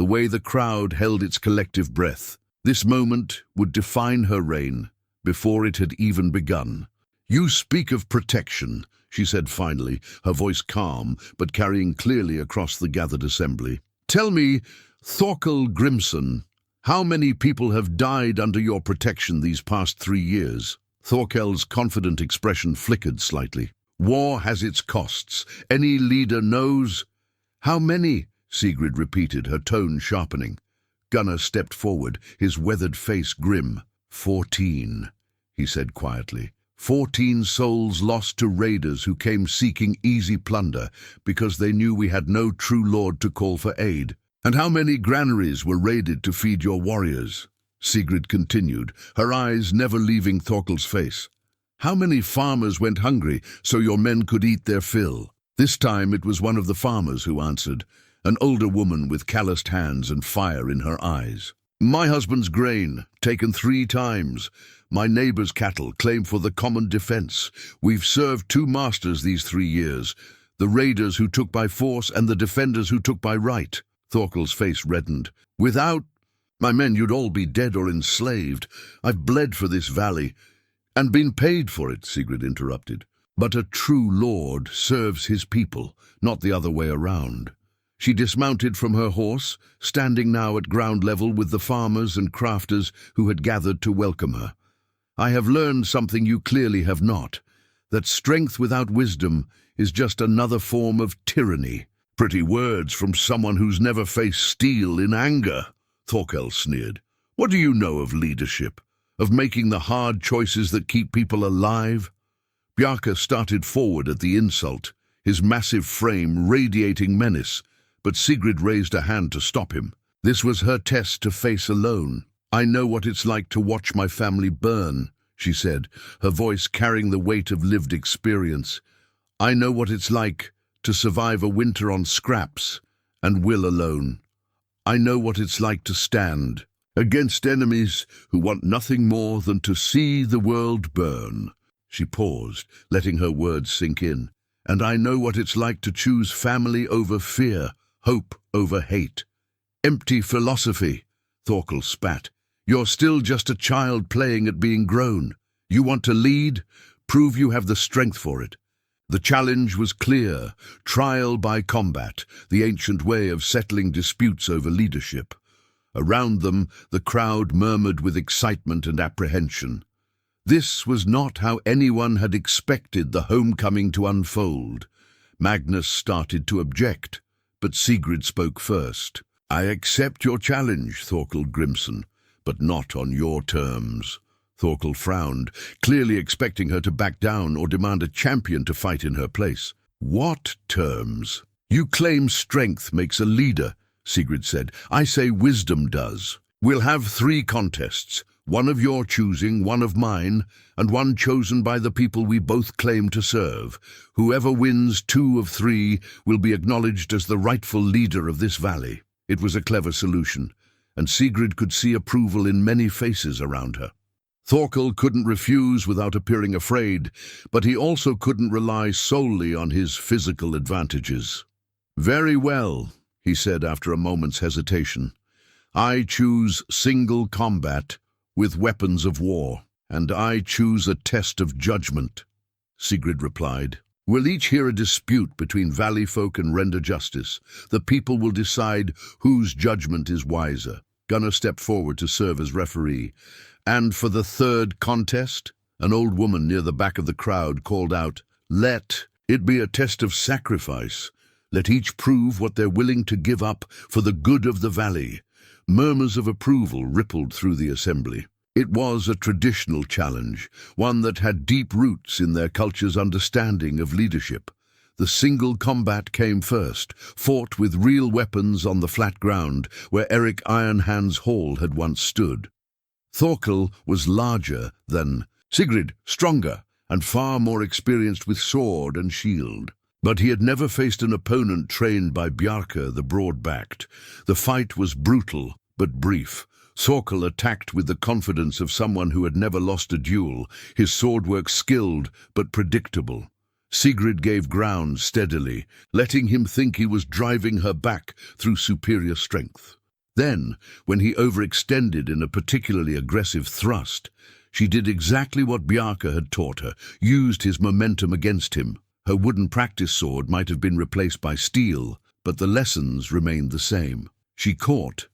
the way the crowd held its collective breath. This moment would define her reign before it had even begun. "You speak of protection," she said finally, her voice calm but carrying clearly across the gathered assembly. "Tell me, Thorkel Grimson, how many people have died under your protection these past 3 years?" Thorkel's confident expression flickered slightly. "War has its costs. Any leader knows—" "How many?" Sigrid repeated, her tone sharpening. Gunnar stepped forward, his weathered face grim. 14, he said quietly. 14 souls lost to raiders who came seeking easy plunder because they knew we had no true lord to call for aid. And how many granaries were raided to feed your warriors?" Sigrid continued, her eyes never leaving Thorkel's face. "How many farmers went hungry so your men could eat their fill?" This time it was one of the farmers who answered, an older woman with calloused hands and fire in her eyes. "My husband's grain, taken 3 times. My neighbor's cattle, claimed for the common defense. We've served 2 masters these 3 years, the raiders who took by force and the defenders who took by right." Thorkel's face reddened. "Without my men, you'd all be dead or enslaved. I've bled for this valley, and been paid for it," Sigrid interrupted. "But a true lord serves his people, not the other way around." She dismounted from her horse, standing now at ground level with the farmers and crafters who had gathered to welcome her. "I have learned something you clearly have not, that strength without wisdom is just another form of tyranny." "Pretty words from someone who's never faced steel in anger," Thorkel sneered. "What do you know of leadership? Of making the hard choices that keep people alive?" Bjarke started forward at the insult, his massive frame radiating menace, but Sigrid raised a hand to stop him. This was her test to face alone. "I know what it's like to watch my family burn," she said, her voice carrying the weight of lived experience. "I know what it's like to survive a winter on scraps and will alone. I know what it's like to stand against enemies who want nothing more than to see the world burn." She paused, letting her words sink in. "And I know what it's like to choose family over fear, hope over hate." "Empty philosophy," Thorkel spat. "You're still just a child playing at being grown. You want to lead? Prove you have the strength for it." The challenge was clear: trial by combat, the ancient way of settling disputes over leadership. Around them, the crowd murmured with excitement and apprehension. This was not how anyone had expected the homecoming to unfold. Magnus started to object, but Sigrid spoke first. "I accept your challenge, Thorkel Grimson, but not on your terms." Thorkel frowned, clearly expecting her to back down or demand a champion to fight in her place. "What terms?" "You claim strength makes a leader," Sigrid said. "I say wisdom does. We'll have 3 contests, one of your choosing, one of mine, and one chosen by the people we both claim to serve. Whoever wins 2 of 3 will be acknowledged as the rightful leader of this valley." It was a clever solution, and Sigrid could see approval in many faces around her. Thorkel couldn't refuse without appearing afraid, but he also couldn't rely solely on his physical advantages. "Very well," he said after a moment's hesitation. "I choose single combat with weapons of war, and I choose a test of judgment," Sigrid replied. "We'll each hear a dispute between valley folk and render justice. The people will decide whose judgment is wiser." Gunnar stepped forward to serve as referee. "And for the 3rd contest," an old woman near the back of the crowd called out, "let it be a test of sacrifice. Let each prove what they're willing to give up for the good of the valley." Murmurs of approval rippled through the assembly. It was a traditional challenge, one that had deep roots in their culture's understanding of leadership. The single combat came first, fought with real weapons on the flat ground where Eric Ironhand's hall had once stood. Thorkel was larger than Sigrid, stronger, and far more experienced with sword and shield. But he had never faced an opponent trained by Bjarke the Broad-Backed. The fight was brutal, but brief. Thorkel attacked with the confidence of someone who had never lost a duel, his swordwork skilled but predictable. Sigrid gave ground steadily, letting him think he was driving her back through superior strength. Then, when he overextended in a particularly aggressive thrust, she did exactly what Bjarke had taught her, used his momentum against him. Her wooden practice sword might have been replaced by steel, but the lessons remained the same. She caught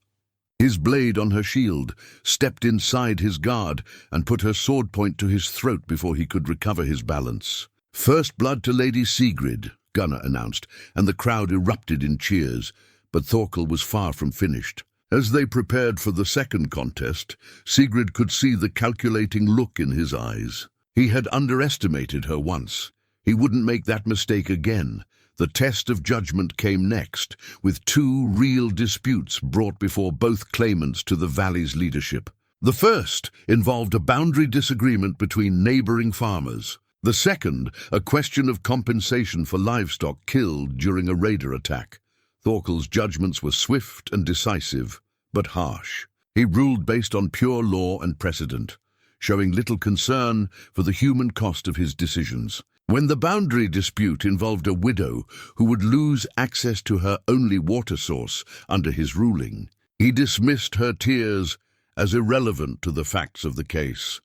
his blade on her shield, stepped inside his guard, and put her sword point to his throat before he could recover his balance. "First blood to Lady Sigrid," Gunnar announced, and the crowd erupted in cheers, but Thorkel was far from finished. As they prepared for the second contest, Sigrid could see the calculating look in his eyes. He had underestimated her once. He wouldn't make that mistake again. The test of judgment came next, with two real disputes brought before both claimants to the valley's leadership. The first involved a boundary disagreement between neighboring farmers. The second, a question of compensation for livestock killed during a raider attack. Thorkel's judgments were swift and decisive, but harsh. He ruled based on pure law and precedent, showing little concern for the human cost of his decisions. When the boundary dispute involved a widow who would lose access to her only water source under his ruling, he dismissed her tears as irrelevant to the facts of the case.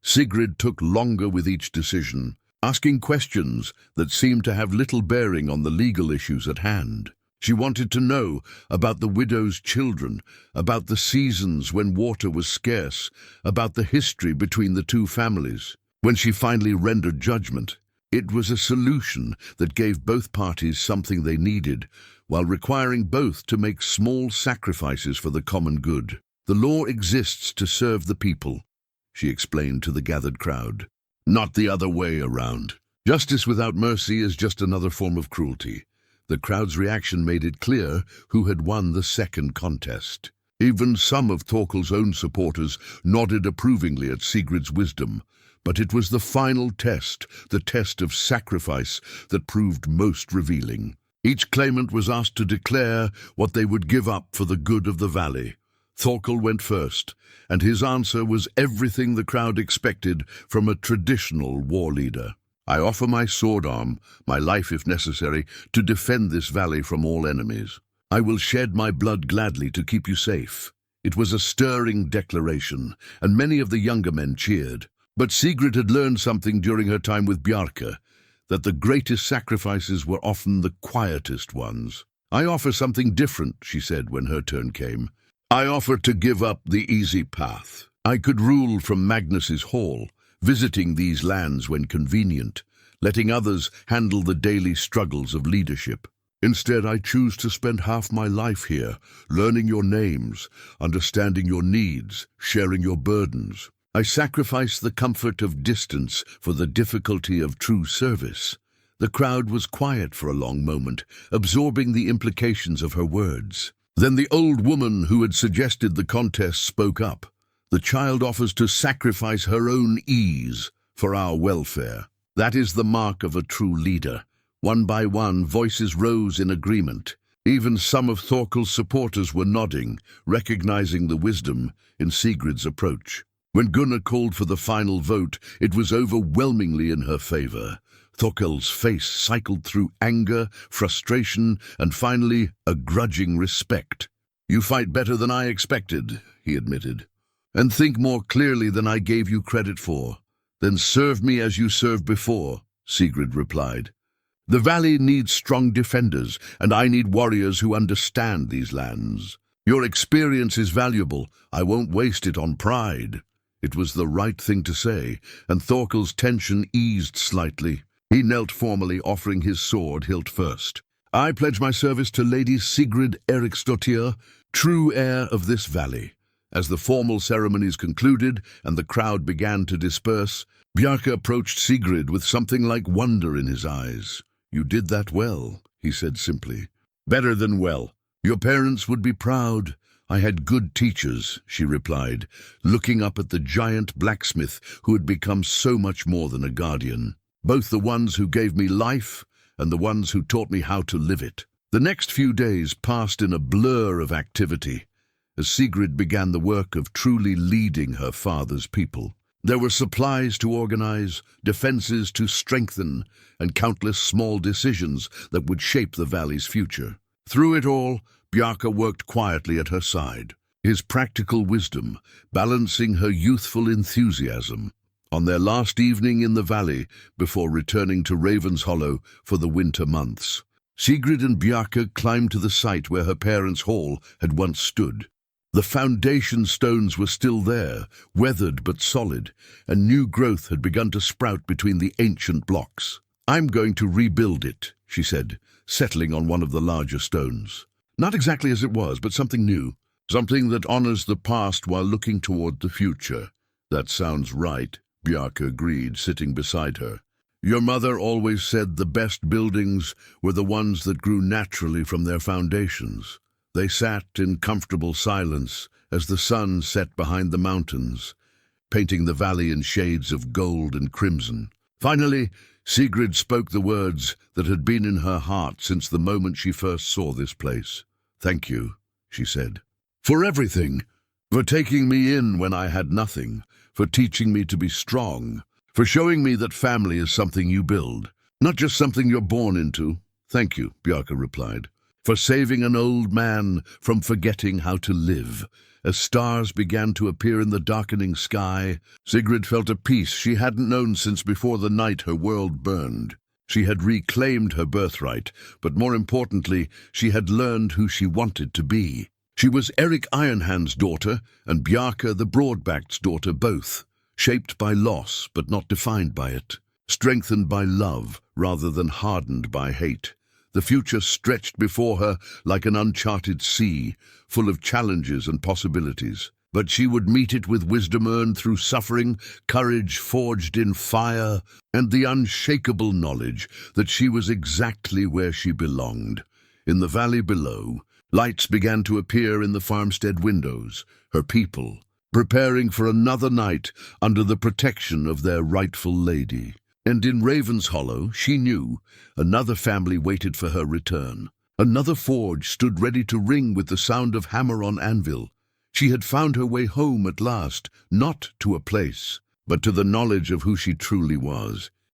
Sigrid took longer with each decision, asking questions that seemed to have little bearing on the legal issues at hand. She wanted to know about the widow's children, about the seasons when water was scarce, about the history between the two families. When she finally rendered judgment, it was a solution that gave both parties something they needed, while requiring both to make small sacrifices for the common good. "The law exists to serve the people," she explained to the gathered crowd. "Not the other way around. Justice without mercy is just another form of cruelty." The crowd's reaction made it clear who had won the second contest. Even some of Thorkel's own supporters nodded approvingly at Sigrid's wisdom. But it was the final test, the test of sacrifice, that proved most revealing. Each claimant was asked to declare what they would give up for the good of the valley. Thorkel went first, and his answer was everything the crowd expected from a traditional war leader. "I offer my sword arm, my life if necessary, to defend this valley from all enemies. I will shed my blood gladly to keep you safe." It was a stirring declaration, and many of the younger men cheered. But Sigrid had learned something during her time with Bjarke, that the greatest sacrifices were often the quietest ones. "I offer something different," she said when her turn came. "I offer to give up the easy path. I could rule from Magnus's hall, visiting these lands when convenient, letting others handle the daily struggles of leadership. Instead, I choose to spend half my life here, learning your names, understanding your needs, sharing your burdens. I sacrifice the comfort of distance for the difficulty of true service." The crowd was quiet for a long moment, absorbing the implications of her words. Then the old woman who had suggested the contest spoke up. "The child offers to sacrifice her own ease for our welfare. That is the mark of a true leader." One by one, voices rose in agreement. Even some of Thorkel's supporters were nodding, recognizing the wisdom in Sigrid's approach. When Gunnar called for the final vote, it was overwhelmingly in her favor. Thorkel's face cycled through anger, frustration, and finally, a grudging respect. "You fight better than I expected," he admitted, "and think more clearly than I gave you credit for." "Then serve me as you served before," Sigrid replied. "The valley needs strong defenders, and I need warriors who understand these lands. Your experience is valuable. I won't waste it on pride." It was the right thing to say, and Thorkel's tension eased slightly. He knelt formally, offering his sword hilt first. "I pledge my service to Lady Sigrid Eriksdottir, true heir of this valley." As the formal ceremonies concluded and the crowd began to disperse, Bjarke approached Sigrid with something like wonder in his eyes. "You did that well," he said simply. "Better than well. Your parents would be proud." "I had good teachers," she replied, looking up at the giant blacksmith who had become so much more than a guardian. "Both the ones who gave me life and the ones who taught me how to live it." The next few days passed in a blur of activity, as Sigrid began the work of truly leading her father's people. There were supplies to organize, defenses to strengthen, and countless small decisions that would shape the valley's future. Through it all, Bjarke worked quietly at her side, his practical wisdom balancing her youthful enthusiasm. On their last evening in the valley, before returning to Raven's Hollow for the winter months, Sigrid and Bjarke climbed to the site where her parents' hall had once stood. The foundation stones were still there, weathered but solid, and new growth had begun to sprout between the ancient blocks. "I'm going to rebuild it," she said, settling on one of the larger stones. "Not exactly as it was, but something new. Something that honors the past while looking toward the future." "That sounds right," Bjarke agreed, sitting beside her. "Your mother always said the best buildings were the ones that grew naturally from their foundations." They sat in comfortable silence as the sun set behind the mountains, painting the valley in shades of gold and crimson. Finally, Sigrid spoke the words that had been in her heart since the moment she first saw this place. "Thank you," she said, "for everything, for taking me in when I had nothing, for teaching me to be strong, for showing me that family is something you build, not just something you're born into." "Thank you," Bjarke replied, "for saving an old man from forgetting how to live." As stars began to appear in the darkening sky, Sigrid felt a peace she hadn't known since before the night her world burned. She had reclaimed her birthright, but more importantly, she had learned who she wanted to be. She was Eric Ironhand's daughter and Bjarke the Broad-Backed's daughter both, shaped by loss but not defined by it, strengthened by love rather than hardened by hate. The future stretched before her like an uncharted sea, full of challenges and possibilities. But she would meet it with wisdom earned through suffering, courage forged in fire, and the unshakable knowledge that she was exactly where she belonged. In the valley below, lights began to appear in the farmstead windows, her people, preparing for another night under the protection of their rightful lady. And in Raven's Hollow, she knew, another family waited for her return. Another forge stood ready to ring with the sound of hammer on anvil. She had found her way home at last, not to a place, but to the knowledge of who she truly was.